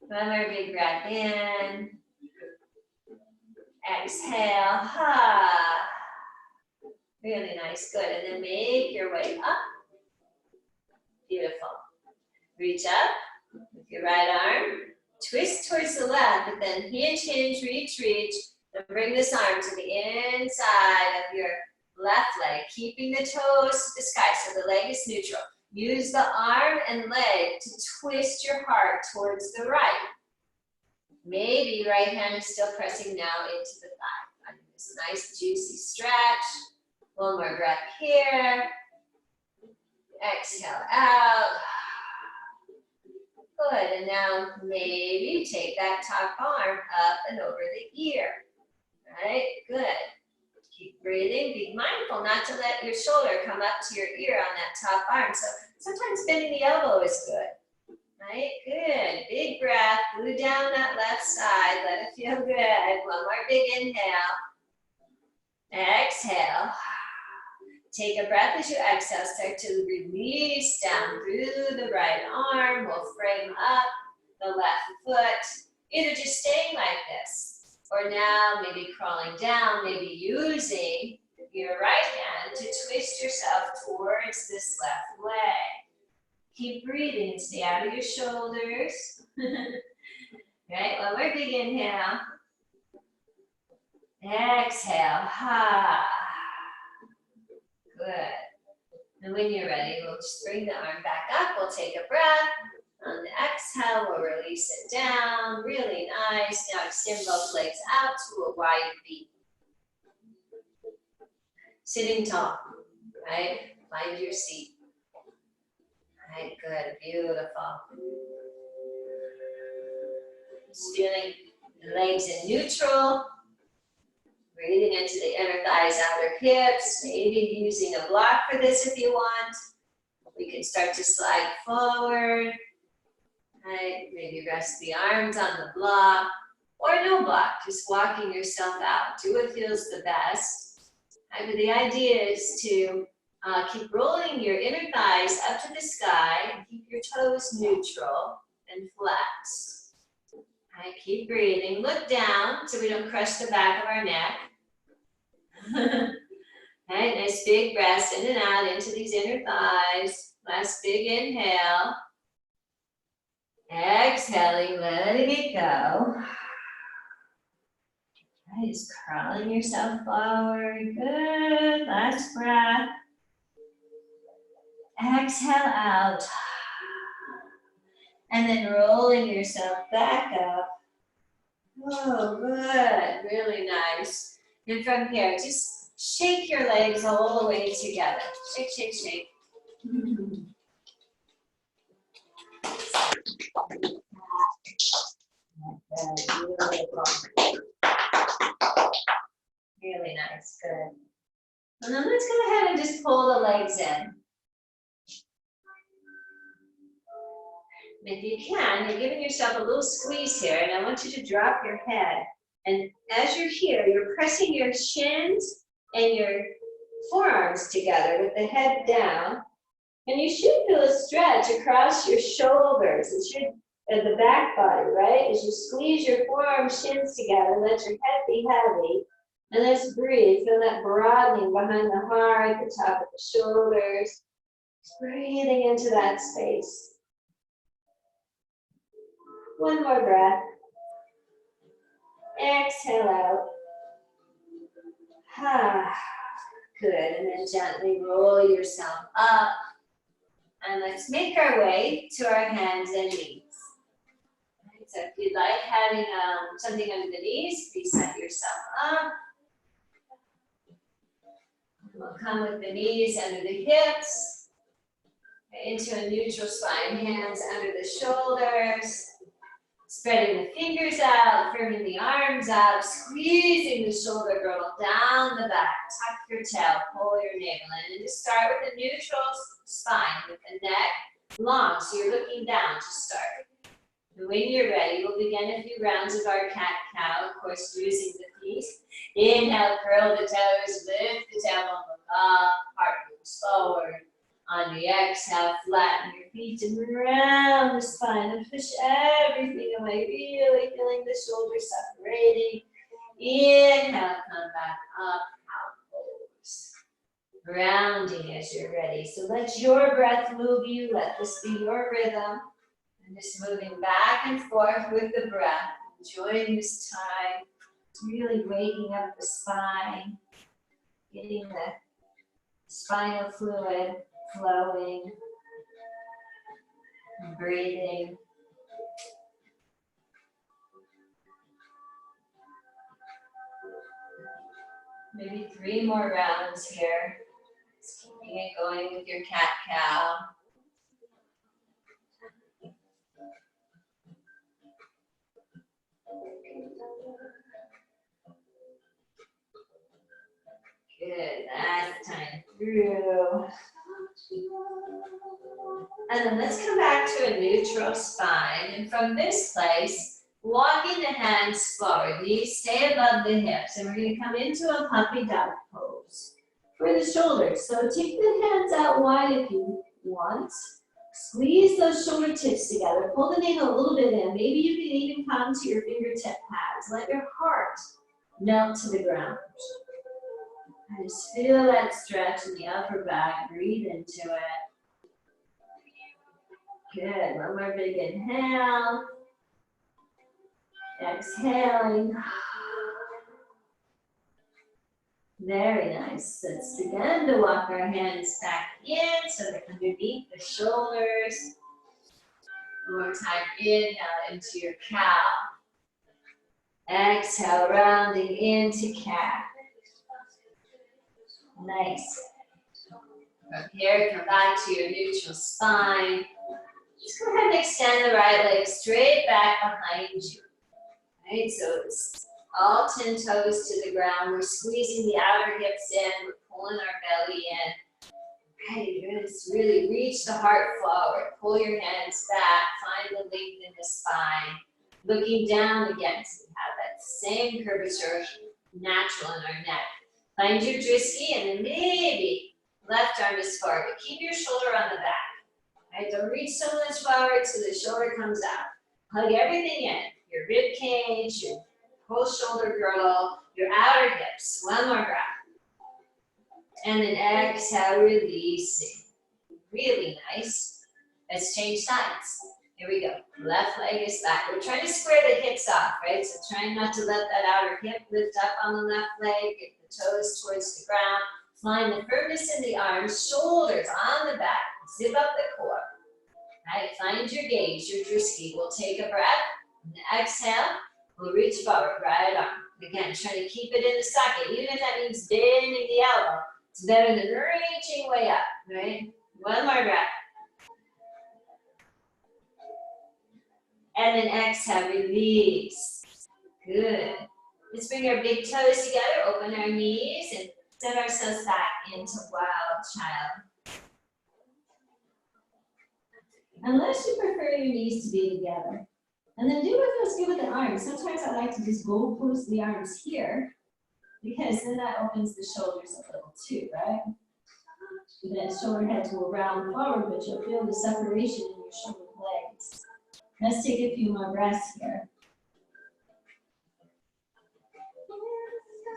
[SPEAKER 1] One more big breath in. Exhale, ha. Really nice, good. And then make your way up. Beautiful. Reach up with your right arm. Twist towards the left, but then hinge, hinge, reach, reach. And bring this arm to the inside of your left leg, keeping the toes to the sky so the leg is neutral. Use the arm and leg to twist your heart towards the right. Maybe right hand is still pressing now into the thigh. Finding this nice juicy stretch. One more breath here. Exhale out. Good, and now maybe take that top arm up and over the ear. Right, good. Keep breathing, be mindful not to let your shoulder come up to your ear on that top arm. So sometimes bending the elbow is good. Right, good. Big breath, glue down that left side, let it feel good. One more big inhale. Exhale. Take a breath as you exhale. Start to release down through the right arm. We'll frame up the left foot. Either just staying like this, or now maybe crawling down, maybe using your right hand to twist yourself towards this left leg. Keep breathing and stay out of your shoulders. Right, one more big inhale. Exhale, ha. Good. And when you're ready, we'll just bring the arm back up. We'll take a breath. On the exhale, we'll release it down. Really nice. Now extend both legs out to a wide V. Sitting tall, right? Find your seat. Right, good, beautiful. Just feeling the legs in neutral. Breathing into the inner thighs, outer hips, maybe using a block for this if you want. We can start to slide forward. Right? Maybe rest the arms on the block, or no block, just walking yourself out. Do what feels the best. Right? But the idea is to keep rolling your inner thighs up to the sky and keep your toes neutral and flat. Right? Keep breathing. Look down so we don't crush the back of our neck. Right, nice big breaths in and out into these inner thighs. Last big inhale. Exhaling, letting it go. Right, just crawling yourself forward. Good. Last breath. Exhale out. And then rolling yourself back up. Oh, good. Really nice. And from here, just shake your legs all the way together. Shake, shake, shake. Beautiful. Really nice, good. And then let's go ahead and just pull the legs in. And if you can, you're giving yourself a little squeeze here, and I want you to drop your head. And as you're here, you're pressing your shins and your forearms together with the head down. And you should feel a stretch across your shoulders. It should, at the back body, right? As you squeeze your forearms, shins together, let your head be heavy. And let's breathe. Feel that broadening behind the heart, the top of the shoulders. Breathing into that space. One more breath. Exhale out. Ah, good. And then gently roll yourself up. And let's make our way to our hands and knees. Right, so if you'd like having something under the knees, please set yourself up. We'll come with the knees under the hips. Into a neutral spine, hands under the shoulders. Spreading the fingers out, firming the arms out, squeezing the shoulder girdle down the back. Tuck your tail, pull your navel in. And just start with a neutral spine with the neck long, so you're looking down to start. And when you're ready, we'll begin a few rounds of our cat-cow, of course, using the feet. Inhale, curl the toes, lift the tailbone up, heart moves forward. On the exhale, flatten your feet and round the spine and push everything away, really feeling the shoulders separating. Inhale, come back up, cow pose. Rounding as you're ready. So let your breath move you, let this be your rhythm. And just moving back and forth with the breath, enjoying this time, really waking up the spine, getting the spinal fluid flowing, and breathing. Maybe 3 more rounds here. Just keeping it going with your cat-cow. Good, last time through. And then let's come back to a neutral spine. And from this place, walking the hands forward. Knees stay above the hips. And we're going to come into a puppy dog pose for the shoulders. So take the hands out wide if you want. Squeeze those shoulder tips together. Pull the navel a little bit in. Maybe you can even come to your fingertip pads. Let your heart melt to the ground. And just feel that stretch in the upper back. Breathe into it. Good. One more big inhale. Exhaling. Very nice. Let's begin to walk our hands back in so they're underneath the shoulders. One more time. Inhale into your cow. Exhale, rounding into cat. Nice. From here, come back to your neutral spine. Just go ahead and extend the right leg straight back behind you. Right, so it's all 10 toes to the ground. We're squeezing the outer hips in. We're pulling our belly in. Right, you're going to really reach the heart forward. Pull your hands back. Find the length in the spine. Looking down again, so we have that same curvature natural in our neck. Find your drisky and then maybe left arm is forward. But keep your shoulder on the back. Right? Don't reach so much forward so the shoulder comes out. Hug everything in. Your rib cage, your whole shoulder girdle, your outer hips. One more breath. And then exhale, releasing. Really nice. Let's change sides. Here we go. Left leg is back. We're trying to square the hips off, right? So trying not to let that outer hip lift up on the left leg. Get the toes towards the ground. Find the firmness in the arms. Shoulders on the back. Zip up the core. Right? Find your gauge, your drisky. We'll take a breath. And exhale. We'll reach forward. Right arm. Again, trying to keep it in the socket. Even if that means bending the elbow. It's better than reaching way up. Right? One more breath. And then exhale, release. Good. Let's bring our big toes together, open our knees, and set ourselves back into wild child. Unless you prefer your knees to be together. And then do what feels good with the arms. Sometimes I like to just go close the arms here, because then that opens the shoulders a little too, right? That shoulder heads will round forward, but you'll feel the separation in your shoulder blades. Let's take a few more breaths here.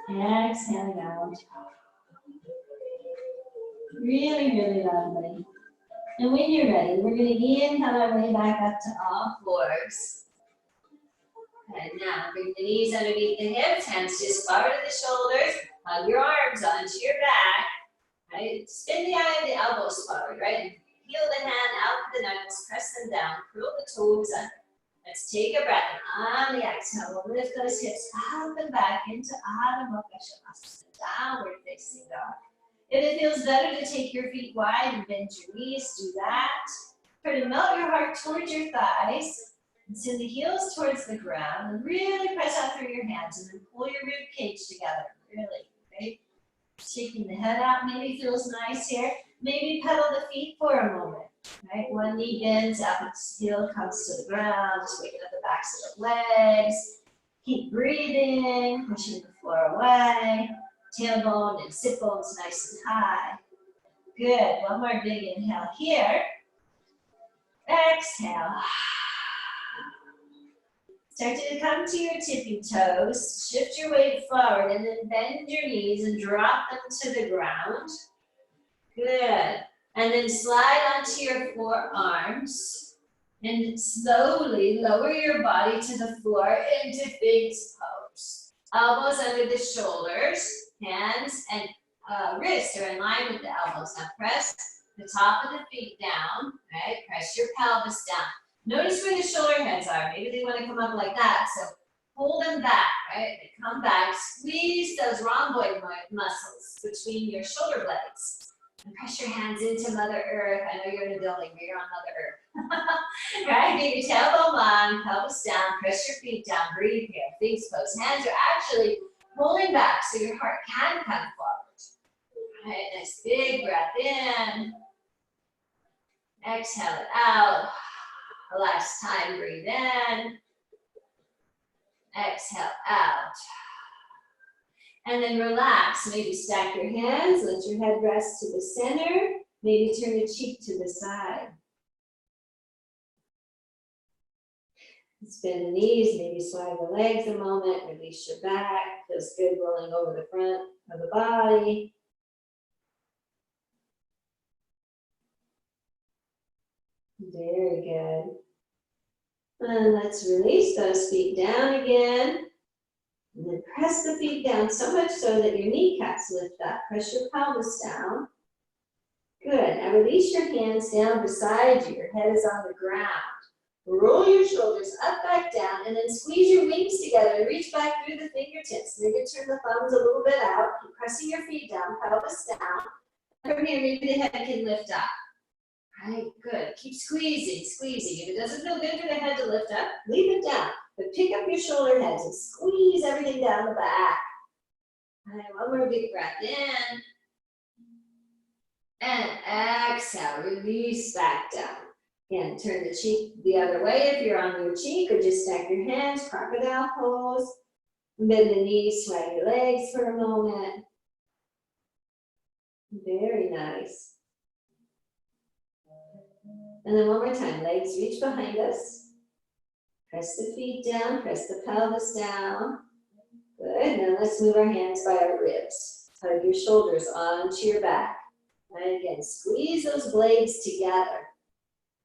[SPEAKER 1] Exhaling out. Really, really lovely. And when you're ready, we're going to inhale our way back up to all fours. And now bring the knees underneath the hips, hands just forward to the shoulders. Hug your arms onto your back. Right? Spin the eye and the elbows forward, right? Heel the hand out the knuckles, press them down, curl the toes under. Let's take a breath, and on the exhale, we'll lift those hips up and back into Adho Mukha Shavasana, downward facing dog. If it feels better to take your feet wide and bend your knees, do that. Try to melt your heart towards your thighs, and send the heels towards the ground, and really press out through your hands, and then pull your rib cage together, really, right? Shaking the head out maybe feels nice here. Maybe pedal the feet for a moment, right? One knee bends up, its heel comes to the ground, just waking up the backs of the legs. Keep breathing, pushing the floor away. Tailbone and sit bones nice and high. Good, one more big inhale here. Exhale. Start to come to your tippy toes. Shift your weight forward and then bend your knees and drop them to the ground. Good. And then slide onto your forearms and slowly lower your body to the floor into Sphinx pose. Elbows under the shoulders, hands and wrists are in line with the elbows. Now press the top of the feet down, right? Press your pelvis down. Notice where the shoulder heads are. Maybe they want to come up like that. So pull them back, right? They come back. Squeeze those rhomboid muscles between your shoulder blades. And press your hands into Mother Earth. I know you're in a building, but you're on Mother Earth. Right? Get your tailbone long, pelvis down, press your feet down, breathe here. Sphinx pose. Hands are actually pulling back so your heart can come forward. Right? Nice big breath in. Exhale it out. Last time, breathe in. Exhale out. And then relax. Maybe stack your hands, let your head rest to the center. Maybe turn a cheek to the side. Bend the knees, maybe swag the legs a moment, release your back. Feels good rolling over the front of the body. Very good. And let's release those feet down again. And then press the feet down so much so that your kneecaps lift up. Press your pelvis down. Good. Now release your hands down beside you. Your head is on the ground. Roll your shoulders up, back, down, and then squeeze your wings together and reach back through the fingertips. Maybe turn the thumbs a little bit out. Keep pressing your feet down, pelvis down. From here, maybe the head can lift up. Right, good. Keep squeezing, squeezing. If it doesn't feel good for the head to lift up, leave it down. But pick up your shoulder heads and squeeze everything down the back. All right, one more big breath in. And exhale, release back down. Again, turn the cheek the other way if you're on your cheek, or just stack your hands, crocodile pose. Bend the knees, swag your legs for a moment. Very nice. And then one more time, legs reach behind us. Press the feet down, press the pelvis down. Good, now let's move our hands by our ribs. Hug your shoulders onto your back. And again, squeeze those blades together.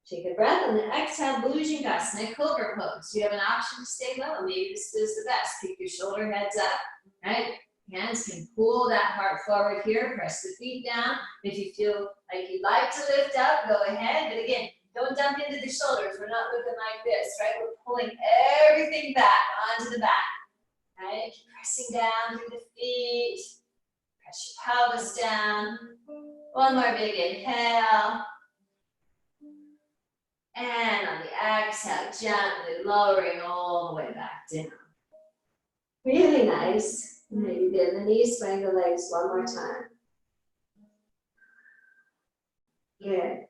[SPEAKER 1] Take a breath on the exhale, Bhujangasana, Cobra pose. You have an option to stay low. Maybe this is the best. Keep your shoulder heads up, right? Hands can pull that heart forward here. Press the feet down. If you feel like you'd like to lift up, go ahead. But again, don't dump into the shoulders. We're not looking like this, right? We're pulling everything back onto the back, right? Keep pressing down through the feet. Press your pelvis down. One more big inhale. And on the exhale, gently lowering all the way back down. Really nice. Maybe bend the knees, swing the legs one more time. Good.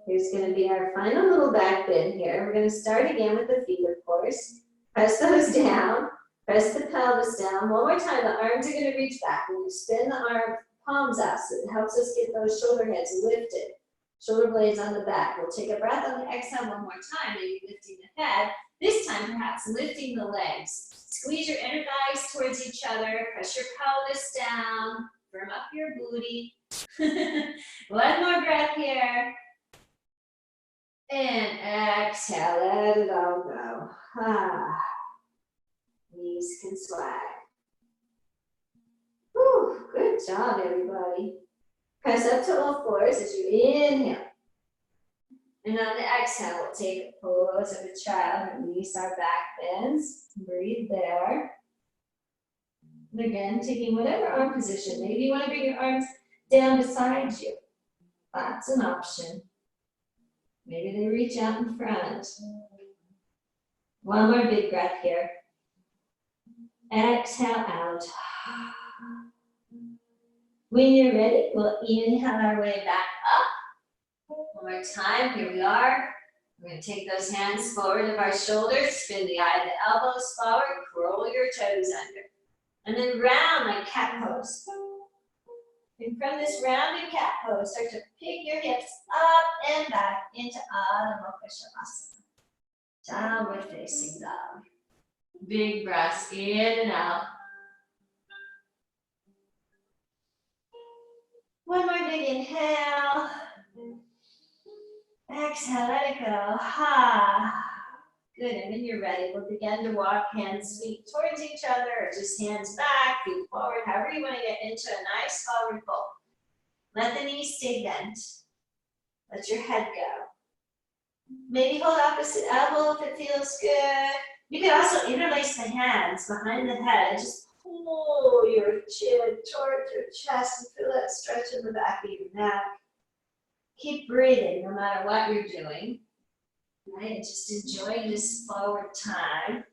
[SPEAKER 1] Here's going to be our final little back bend here. We're going to start again with the feet, of course. Press those down. Press the pelvis down. One more time. The arms are going to reach back. We're going to spin the arm palms out so it helps us get those shoulder heads lifted. Shoulder blades on the back. We'll take a breath on the exhale one more time, maybe lifting the head. This time, perhaps lifting the legs. Squeeze your inner thighs towards each other. Press your pelvis down. Firm up your booty. One more breath here. And exhale, let it all go. Knees can swag. Whew, good job, everybody. Press up to all fours as you inhale. And on the exhale, we'll take a pose of a child. Release our back bends. Breathe there. And again, taking whatever arm position. Maybe you want to bring your arms down beside you. That's an option. Maybe they reach out in front. One more big breath here. Exhale out. When you're ready, we'll inhale our way back up. One more time, here we are. We're going to take those hands forward of our shoulders, spin the eye of the elbows forward, curl your toes under. And then round like cat pose. And from this rounded cat pose, start to pick your hips up and back into Adho Mukha Shavasana. Downward facing dog. Big breaths in and out. One more big inhale. Exhale, let it go. Ha. Good, and when you're ready, we'll begin to walk hands, feet towards each other, or just hands back, feet forward, however you want to get into a nice forward fold. Let the knees stay bent. Let your head go. Maybe hold opposite elbow if it feels good. You can also interlace the hands behind the head and just pull your chin towards your chest and feel that stretch in the back of your neck. Keep breathing no matter what you're doing. Right, and just enjoying this forward time.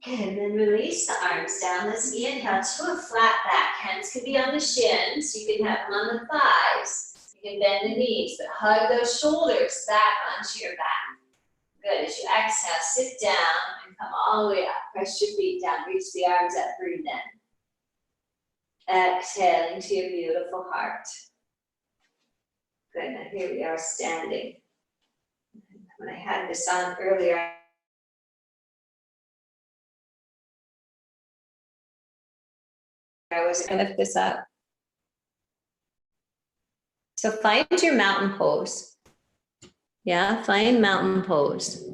[SPEAKER 1] Good, and then release the arms down. Let's inhale to a flat back. Hands could be on the shins. You can have them on the thighs. You can bend the knees, but hug those shoulders back onto your back. Good, as you exhale, sit down and come all the way up. Press your feet down, reach the arms up, breathe in. Exhaling to your beautiful heart. Good, now here we are standing. When I had this on earlier, I was going to lift this up. So find your mountain pose. Yeah, find mountain pose.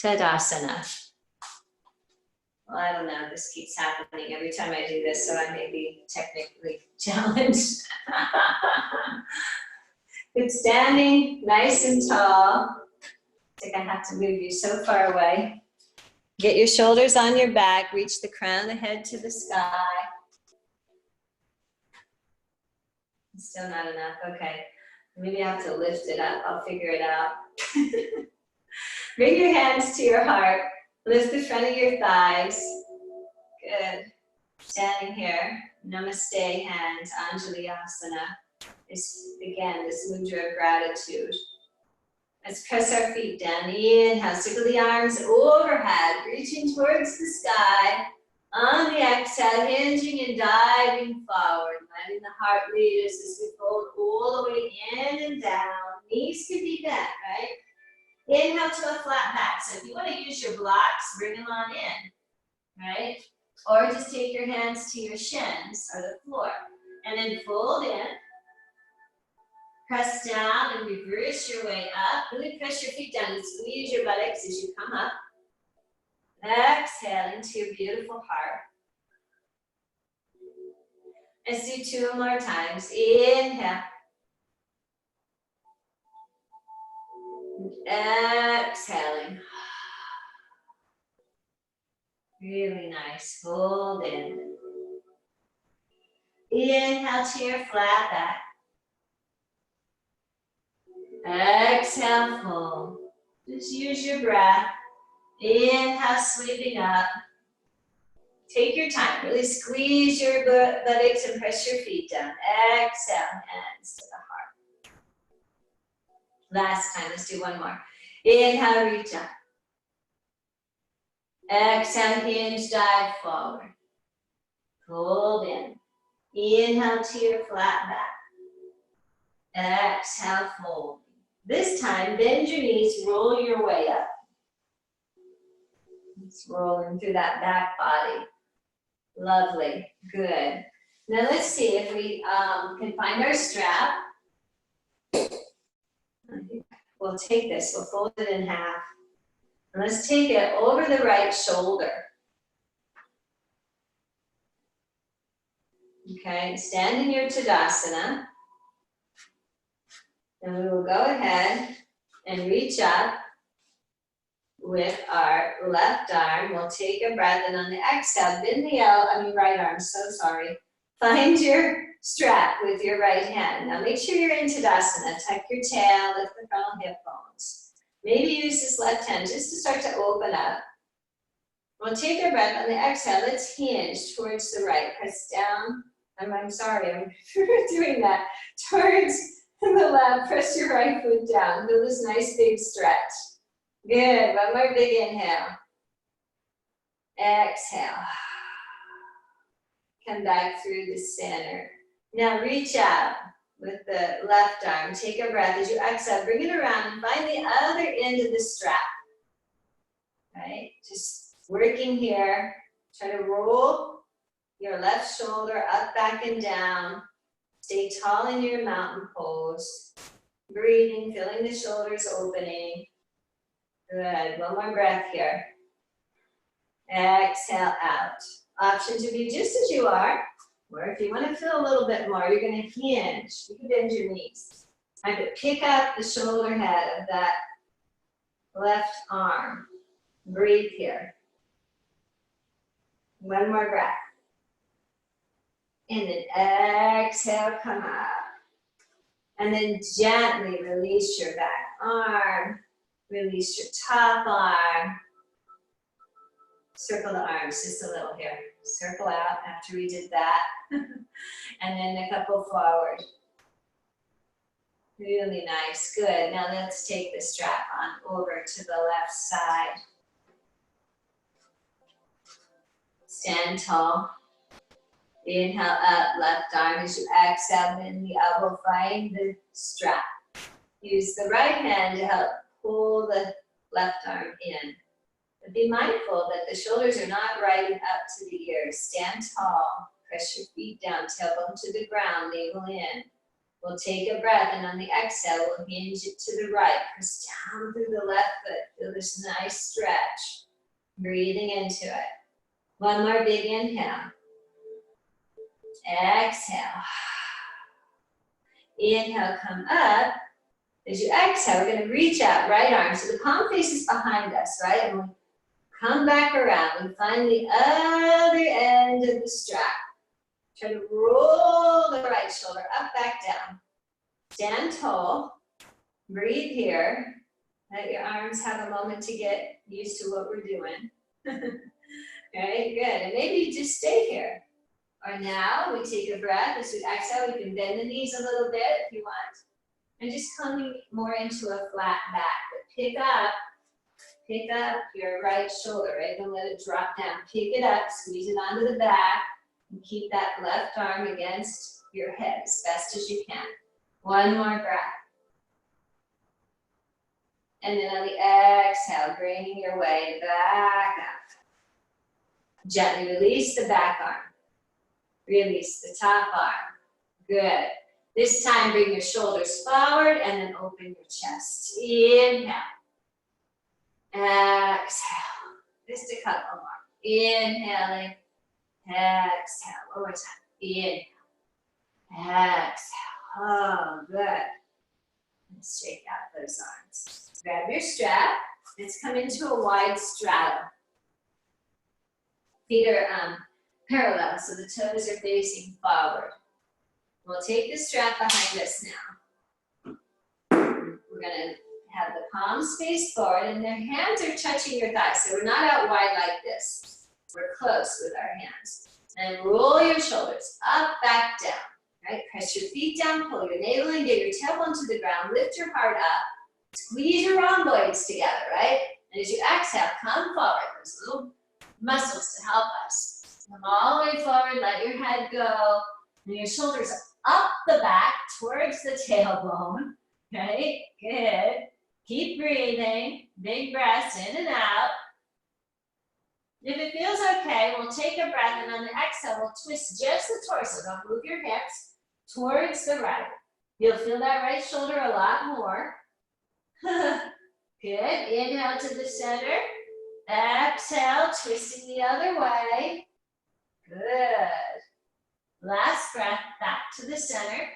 [SPEAKER 1] Tadasana. Well, I don't know, this keeps happening every time I do this, so I may be technically challenged. Good, standing nice and tall. I think I have to move you so far away. Get your shoulders on your back, reach the crown of the head to the sky. Still not enough, okay. Maybe I have to lift it up, I'll figure it out. Bring your hands to your heart. Lift the front of your thighs. Good. Standing here, namaste hands, Anjali Asana. Again, this mudra of gratitude. Let's press our feet down. Inhale, circle the arms overhead, reaching towards the sky. On the exhale, hinging and diving forward, letting the heart lead us as we fold all the way in and down. Knees can be bent, right? Inhale to a flat back. So if you want to use your blocks, bring them on in, right? Or just take your hands to your shins or the floor. And then fold in. Press down and reverse your way up. Really press your feet down and squeeze your buttocks as you come up. Exhale into your beautiful heart. Let's do 2 more times. Inhale. Exhaling. Really nice. Hold in. Inhale to your flat back. Exhale, fold. Just use your breath. Inhale, sweeping up. Take your time. Really squeeze your buttocks and press your feet down. Exhale, hands to the heart. Last time, let's do 1 more. Inhale, reach up. Exhale, hinge, dive forward. Hold in. Inhale to your flat back. Exhale, fold. This time, bend your knees, roll your way up. Just rolling through that back body. Lovely, good. Now let's see if we can find our strap. We'll take this, we'll fold it in half. And let's take it over the right shoulder. Okay, stand in your Tadasana. And we will go ahead and reach up with our left arm. We'll take a breath, and on the exhale, bend the right arm, so sorry. Find your strap with your right hand. Now make sure you're in Tadasana. Tuck your tail, lift the frontal hip bones. Maybe use this left hand just to start to open up. We'll take a breath on the exhale. Let's hinge towards the right. Press down. I'm sorry, I'm doing that. Towards the left, press your right foot down. Feel this nice big stretch. Good, one more big inhale. Exhale. Come back through the center. Now reach out with the left arm. Take a breath. As you exhale, bring it around and find the other end of the strap. Right? Just working here. Try to roll your left shoulder up, back, and down. Stay tall in your mountain pose. Breathing, feeling the shoulders opening. Good. One more breath here. Exhale out. Option to be just as you are, or if you want to feel a little bit more, you're going to hinge. You can bend your knees. I could pick up the shoulder head of that left arm. Breathe here. One more breath. And then exhale, come up. And then gently release your back arm. Release your top arm. Circle the arms just a little here. Circle out after we did that. And then a couple forward. Really nice, good. Now let's take the strap on over to the left side. Stand tall. Inhale up, left arm. As you exhale, bend the elbow, find the strap. Use the right hand to help pull the left arm in. But be mindful that the shoulders are not riding up to the ears. Stand tall. Press your feet down, tailbone to the ground, navel in. We'll take a breath, and on the exhale, we'll hinge it to the right. Press down through the left foot. Feel this nice stretch. Breathing into it. One more big inhale. Exhale. Inhale, come up. As you exhale, we're going to reach out, right arm. So the palm faces behind us, right? And we'll come back around and find the other end of the strap. Try to roll the right shoulder up, back, down. Stand tall. Breathe here. Let your arms have a moment to get used to what we're doing. Right, good. And maybe you just stay here. Or now we take a breath. As we exhale, we can bend the knees a little bit if you want. And just coming more into a flat back. But pick up your right shoulder, right? Don't let it drop down. Pick it up, squeeze it onto the back, and keep that left arm against your head as best as you can. One more breath. And then on the exhale, bringing your way back up. Gently release the back arm. Release the top arm. Good. This time, bring your shoulders forward and then open your chest. Inhale. Exhale. Just a couple more. Inhaling. Exhale. One more time. Inhale. Exhale. Oh, good. And shake out those arms. Grab your strap. Let's come into a wide straddle. Feet are parallel, so the toes are facing forward. We'll take the strap behind us now. We're going to have the palms face forward and their hands are touching your thighs. So we're not out wide like this. We're close with our hands. And roll your shoulders up, back, down. Right? Press your feet down, pull your navel in, get your tailbone to the ground, lift your heart up, squeeze your rhomboids together, right? And as you exhale, come forward. Those little muscles to help us. Come all the way forward, let your head go, and your shoulders up the back towards the tailbone, right? Good. Keep breathing, big breaths in and out. If it feels okay, we'll take a breath, and on the exhale, we'll twist just the torso. Don't move your hips towards the right. You'll feel that right shoulder a lot more. Good. Inhale to the center. Exhale, twisting the other way. Good. Last breath, back to the center.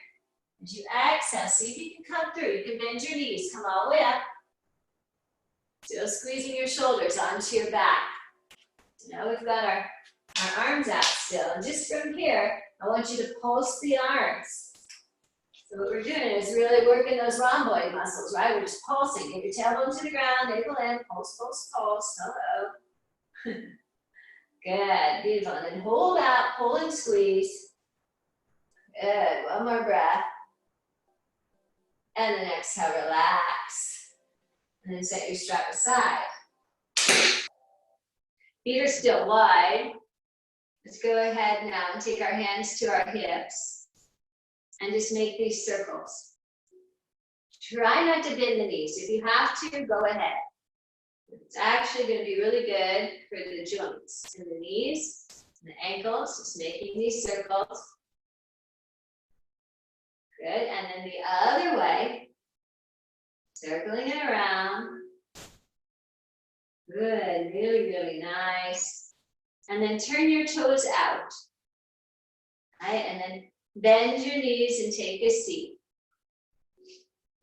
[SPEAKER 1] As you exhale, see if you can come through. You can bend your knees, come all the way up. Still squeezing your shoulders onto your back. So now we've got our arms out still. And just from here, I want you to pulse the arms. So what we're doing is really working those rhomboid muscles, right? We're just pulsing. Get your tailbone to the ground, navel in, pulse, pulse, pulse. Hello. Good, beautiful. And then hold out, pull and squeeze. Good, one more breath. And then exhale, relax. And then set your strap aside. Feet are still wide. Let's go ahead now and take our hands to our hips and just make these circles. Try not to bend the knees. If you have to, go ahead. It's actually going to be really good for the joints in the knees, and the ankles, just making these circles. Good, and then the other way, circling it around. Good, really, really nice. And then turn your toes out. Right, and then bend your knees and take a seat.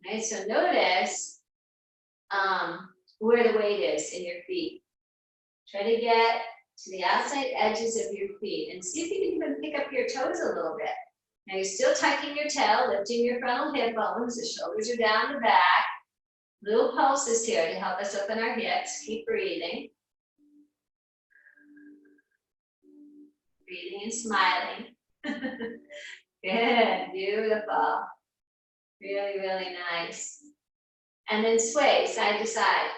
[SPEAKER 1] Right, so notice where the weight is in your feet. Try to get to the outside edges of your feet and see if you can even pick up your toes a little bit. Now you're still tucking your tail, lifting your frontal hip bones, the shoulders are down the back. Little pulses here to help us open our hips. Keep breathing. Breathing and smiling. Good, beautiful. Really, really nice. And then sway side to side.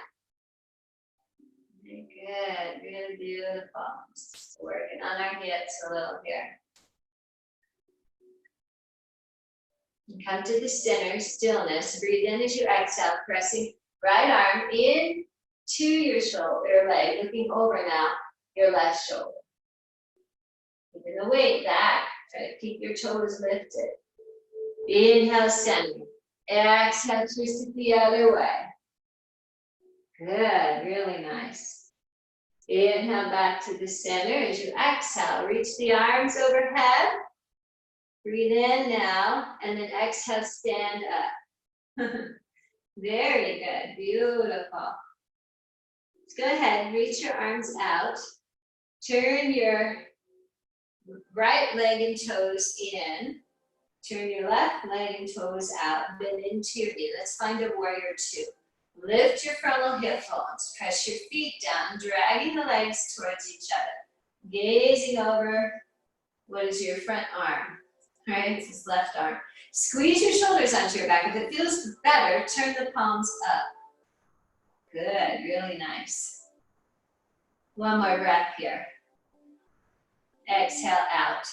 [SPEAKER 1] Good, really beautiful. Just working on our hips a little here. And come to the center, stillness. Breathe in as you exhale, pressing right arm into your shoulder, leg, looking over now, your left shoulder. Keeping the weight back, try to keep your toes lifted. Inhale, center. Exhale, twist it the other way. Good, really nice. Inhale back to the center. As you exhale, reach the arms overhead. Breathe in now, and then exhale, stand up. Very good, beautiful. Let's go ahead, reach your arms out. Turn your right leg and toes in. Turn your left leg and toes out. Bend into your knee. Let's find a warrior two. Lift your frontal hip bones. Press your feet down, dragging the legs towards each other. Gazing over what is your front arm. All right, it's this left arm. Squeeze your shoulders onto your back. If it feels better, turn the palms up. Good, really nice. One more breath here. Exhale out.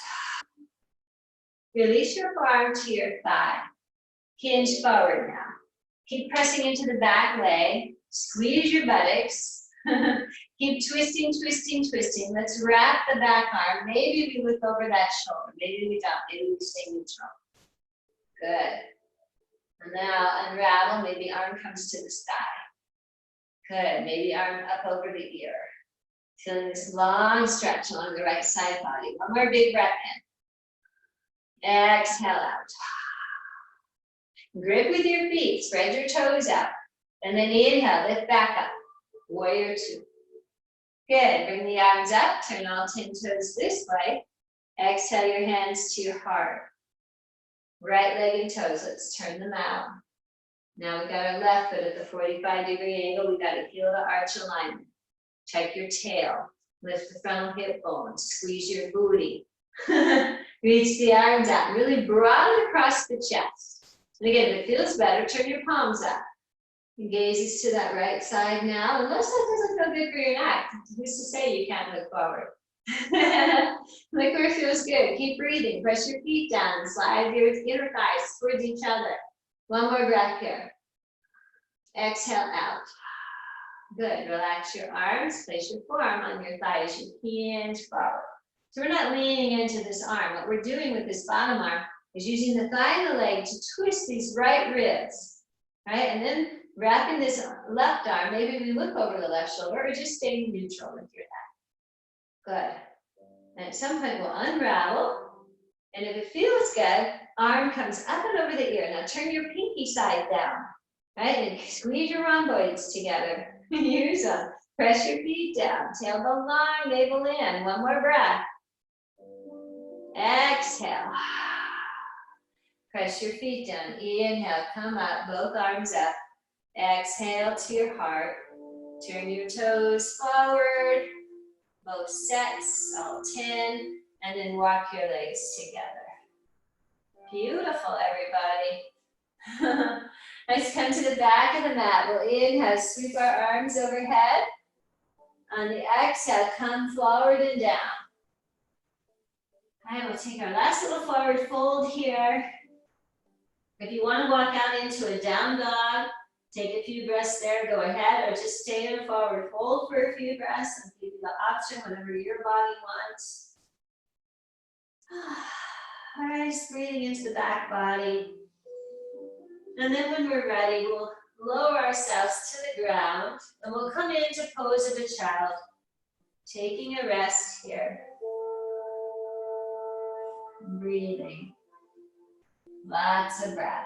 [SPEAKER 1] Release your forearm to your thigh. Hinge forward now. Keep pressing into the back leg. Squeeze your buttocks. Keep twisting, twisting, twisting. Let's wrap the back arm. Maybe we look over that shoulder. Maybe we don't. Maybe we stay neutral. Good. And now unravel. Maybe arm comes to the sky. Good. Maybe arm up over the ear. Feeling this long stretch along the right side body. One more big breath in. Exhale out. Grip with your feet. Spread your toes out. And then inhale. Lift back up. Warrior two. Good. Bring the arms up. Turn all 10 toes this way. Exhale your hands to your heart. Right leg and toes. Let's turn them out. Now we got our left foot at the 45-degree angle. We got to feel the arch alignment. Check your tail. Lift the frontal hip bones. Squeeze your booty. Reach the arms out. Really broaden across the chest. And again, if it feels better, turn your palms up. Gazes to that right side now. Unless that doesn't feel good for your neck. Who's to say you can't look forward? Look where it feels good. Keep breathing. Press your feet down. Slide your inner thighs towards each other. One more breath here. Exhale out. Good. Relax your arms. Place your forearm on your thigh as you hinge forward. So we're not leaning into this arm. What we're doing with this bottom arm is using the thigh and the leg to twist these right ribs. Right? And then wrapping this left arm, maybe we look over the left shoulder or just staying neutral with your neck. Good. And at some point we'll unravel. And if it feels good, arm comes up and over the ear. Now turn your pinky side down. Right? And squeeze your rhomboids together. Use them. Press your feet down. Tailbone long, navel in. One more breath. Exhale. Press your feet down. Inhale, come up, both arms up. Exhale to your heart. Turn your toes forward. both sets, all 10, and then walk your legs together. Beautiful, everybody. Let's come to the back of the mat. We'll inhale, sweep our arms overhead. On the exhale, come forward and down. All right, we'll take our last little forward fold here. If you want to walk out into a down dog, take a few breaths there, go ahead, or just stay in a forward fold for a few breaths and give you the option, whatever your body wants. All right, just breathing into the back body. And then when we're ready, we'll lower ourselves to the ground and we'll come into pose of a child, taking a rest here. Breathing. Lots of breath.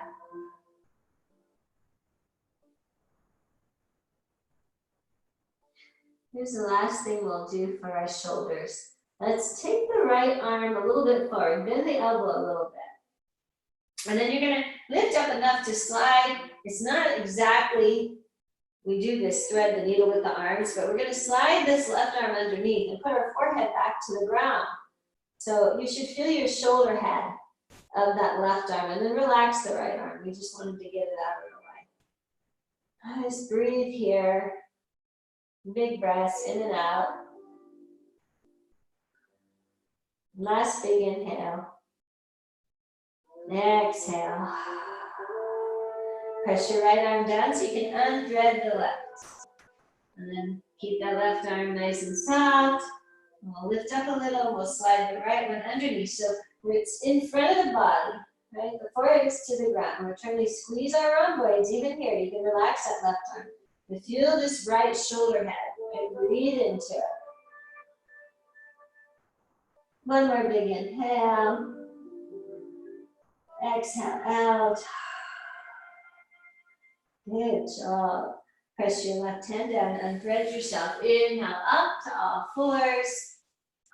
[SPEAKER 1] Here's the last thing we'll do for our shoulders. Let's take the right arm a little bit forward, bend the elbow a little bit. And then you're gonna lift up enough to slide. It's not exactly, we do this, thread the needle with the arms, but we're gonna slide this left arm underneath and put our forehead back to the ground. So you should feel your shoulder head of that left arm and then relax the right arm. We just wanted to get it out of the way. Just breathe here. Big breaths in and out. Last big inhale. Exhale. Press your right arm down so you can unthread the left. And then keep that left arm nice and soft. And we'll lift up a little and we'll slide the right one underneath. So it's in front of the body, right? The forehead is to the ground. We're trying to squeeze our rhomboids. Even here, you can relax that left arm. But feel this right shoulder head. And breathe into it. One more big inhale. Exhale out. Good job. Press your left hand down, unthread yourself. Inhale up to all fours.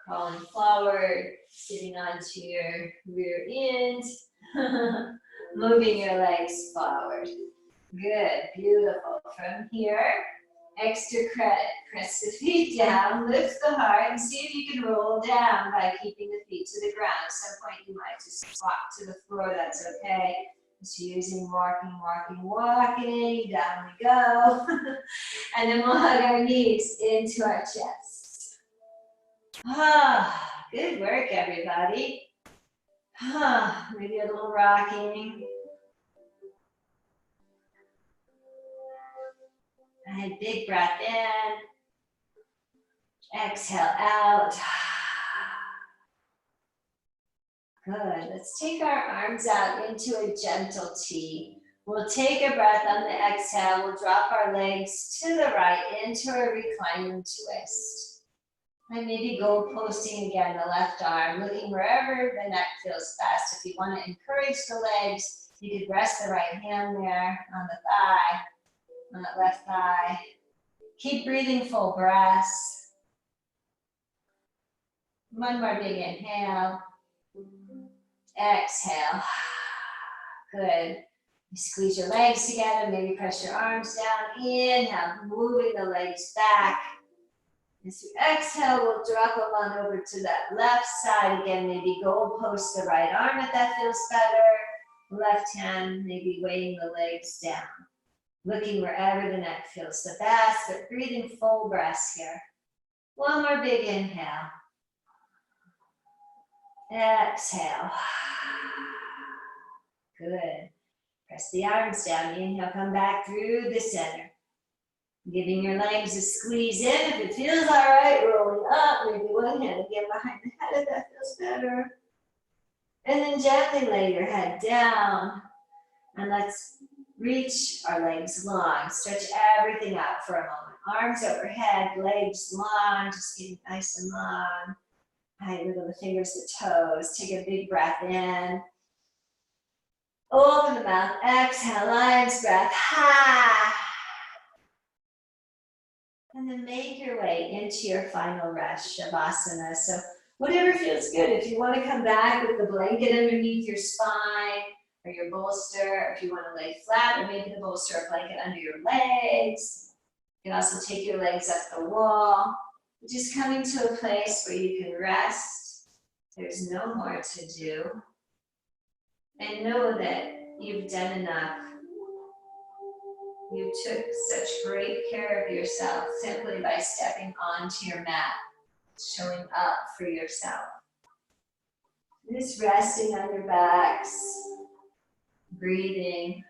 [SPEAKER 1] Crawling forward, sitting onto your rear end. Moving your legs forward. Good, beautiful. From here, extra credit. Press the feet down, lift the heart, and see if you can roll down by keeping the feet to the ground. At some point you might just swap to the floor, that's okay. Just using walking, walking, walking, down we go. And then we'll hug our knees into our chest. Good work, everybody. Maybe a little rocking. And big breath in. Exhale out. Good. Let's take our arms out into a gentle T. We'll take a breath on the exhale. We'll drop our legs to the right into a reclining twist. And maybe goal posting again, the left arm, looking wherever the neck feels best. If you want to encourage the legs, you could rest the right hand there on the thigh, on that left thigh. Keep breathing full breaths. One more big inhale. Exhale. Good. You squeeze your legs together, maybe press your arms down. Inhale, moving the legs back. As you exhale, we'll drop them on over to that left side. Again, maybe goal post the right arm if that feels better. Left hand, maybe weighing the legs down. Looking wherever the neck feels the best, but breathing full breaths here. One more big inhale. Exhale. Good. Press the arms down. Inhale, come back through the center. Giving your legs a squeeze in. If it feels all right, rolling up. Maybe one hand again behind the head if that feels better. And then gently lay your head down. And let's reach our legs long. Stretch everything out for a moment. Arms overhead, legs long, just getting nice and long. Right, wiggle the fingers, the toes. Take a big breath in. Open the mouth. Exhale, lion's breath. And then make your way into your final rest, Shavasana. So whatever feels good. If you want to come back with the blanket underneath your spine or your bolster, or if you want to lay flat, or maybe the bolster or blanket under your legs. You can also take your legs up the wall. Just coming to a place where you can rest. There's no more to do. And know that you've done enough. You took such great care of yourself simply by stepping onto your mat, showing up for yourself. Just resting on your backs, breathing,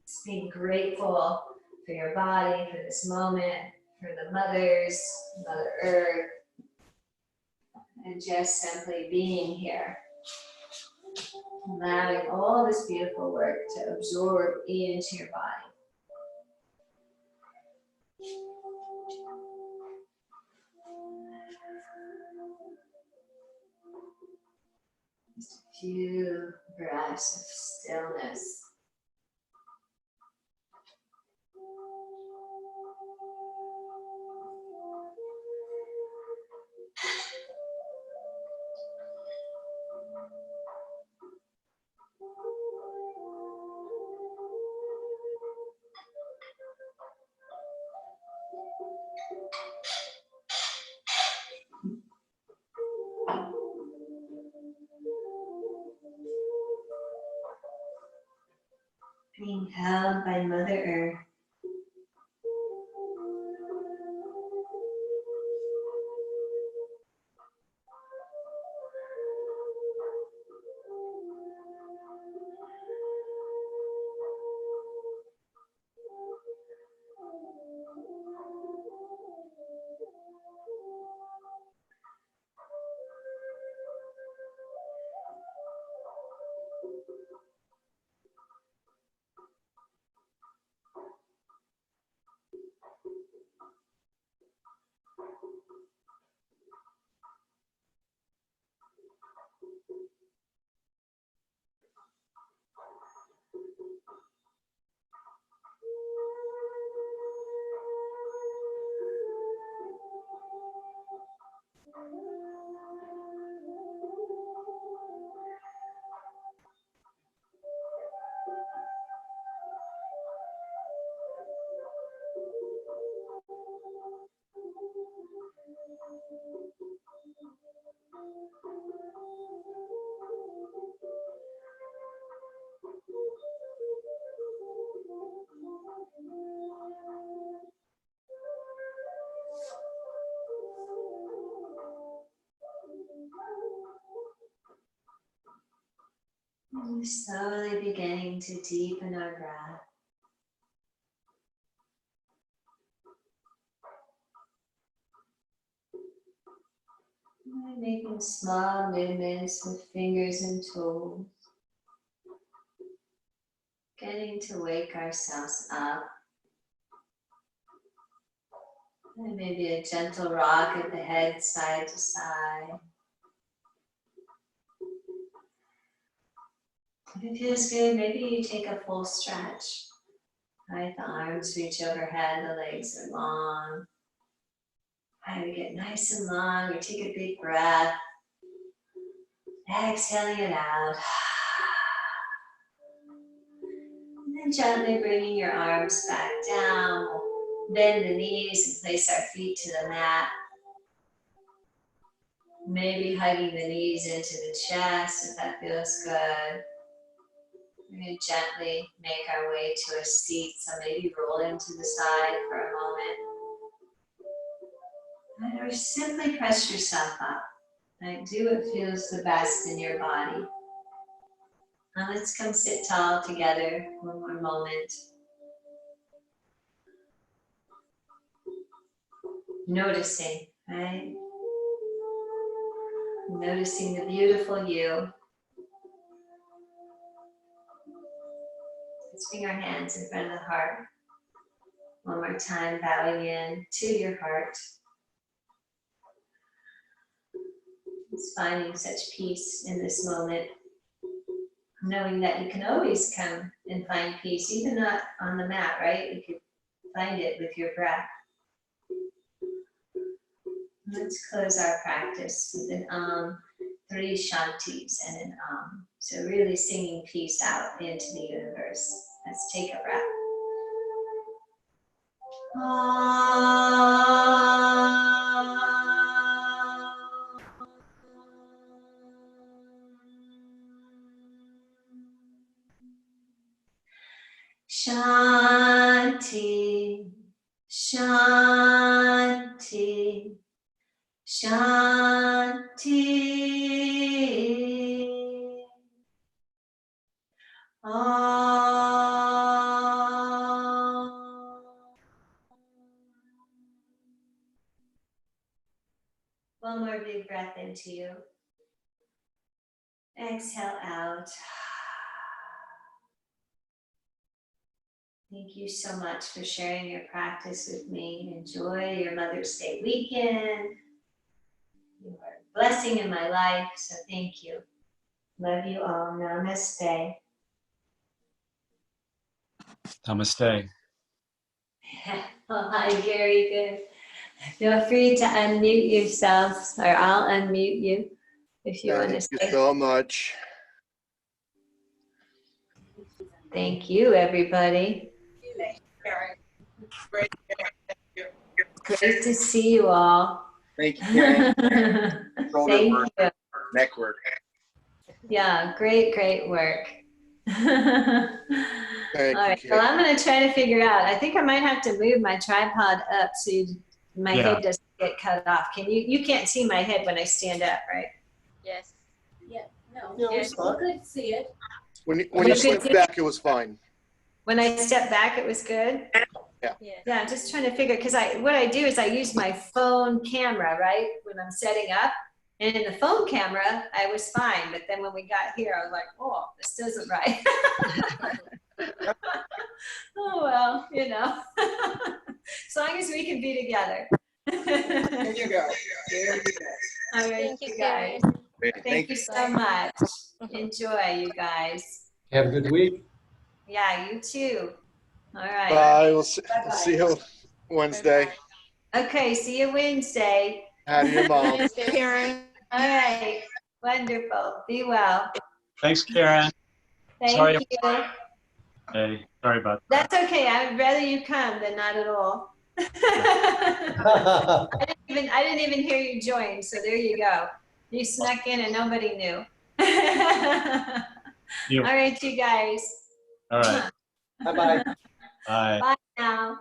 [SPEAKER 1] just being grateful for your body, for this moment, for the mothers, Mother Earth, and just simply being here. Allowing all this beautiful work to absorb into your body. Just a few breaths of stillness. Being held by Mother Earth. And we're slowly beginning to deepen our breath. We're making small movements with fingers and toes. Getting to wake ourselves up. And maybe a gentle rock at the head, side to side. If it feels good, maybe you take a full stretch. Right, the arms reach overhead, the legs are long. Try to get nice and long, or take a big breath. Exhaling it out. And then gently bringing your arms back down. We'll bend the knees and place our feet to the mat. Maybe hugging the knees into the chest if that feels good. We're going to gently make our way to a seat, so maybe roll into the side for a moment. Or simply press yourself up. Right? Do what feels the best in your body. Now let's come sit tall together one more moment. Noticing, right? Noticing the beautiful you. Let's bring our hands in front of the heart. One more time, bowing in to your heart. Just finding such peace in this moment. Knowing that you can always come and find peace, even not on the mat, right? You could find it with your breath. Let's close our practice with an 3 shantis and an So really singing peace out into the universe. Let's take a breath. Shanti, Shanti, Shanti. One more big breath into you. Exhale out. Thank you so much for sharing your practice with me. Enjoy your Mother's Day weekend. You are a blessing in my life, so thank you. Love you all. Namaste.
[SPEAKER 2] Namaste.
[SPEAKER 1] Oh, hi, Gary. Good. Feel free to unmute yourselves, or I'll unmute you if you want to
[SPEAKER 3] Thank you
[SPEAKER 1] say.
[SPEAKER 3] so much.
[SPEAKER 1] Thank you, everybody.
[SPEAKER 4] Great.
[SPEAKER 1] Great to see you all.
[SPEAKER 3] Thank you, Karen. Shoulder
[SPEAKER 1] Thank
[SPEAKER 3] work,
[SPEAKER 1] you.
[SPEAKER 3] neck work.
[SPEAKER 1] Yeah, great work. All right,
[SPEAKER 3] you,
[SPEAKER 1] well,
[SPEAKER 3] Karen.
[SPEAKER 1] I'm going to try to figure out. I think I might have to move my tripod up so my head doesn't get cut off. Can you can't see my head when I stand up, right?
[SPEAKER 4] Yes.
[SPEAKER 5] Yeah, no,
[SPEAKER 3] Yeah,
[SPEAKER 5] it's good to see it.
[SPEAKER 3] When you stepped back, it was fine.
[SPEAKER 1] When I stepped back, it was good.
[SPEAKER 3] Yeah.
[SPEAKER 1] Yeah, I'm just trying to figure, because what I do is I use my phone camera, right, when I'm setting up. And in the phone camera, I was fine. But then when we got here, I was like, oh, this isn't right. Oh, well, you know, as long as we can be together.
[SPEAKER 3] There you go.
[SPEAKER 1] All right,
[SPEAKER 4] Thank you,
[SPEAKER 1] you guys. Thank you so much. Enjoy, you guys.
[SPEAKER 6] Have a good week.
[SPEAKER 1] Yeah, you too. All right.
[SPEAKER 3] Bye. We'll see you Wednesday.
[SPEAKER 1] Okay, see you Wednesday.
[SPEAKER 3] Hi to your mom.
[SPEAKER 4] Karen.
[SPEAKER 1] All right. Wonderful. Be well.
[SPEAKER 2] Thanks, Karen.
[SPEAKER 1] Thank
[SPEAKER 2] Sorry.
[SPEAKER 1] you.
[SPEAKER 2] Hey, sorry about that.
[SPEAKER 1] That's okay. I would rather you come than not at all. I didn't even hear you join, so there you go. You snuck in and nobody knew.
[SPEAKER 2] You.
[SPEAKER 1] All right, you guys.
[SPEAKER 2] All right.
[SPEAKER 6] Bye-bye.
[SPEAKER 2] Bye.
[SPEAKER 1] Bye now.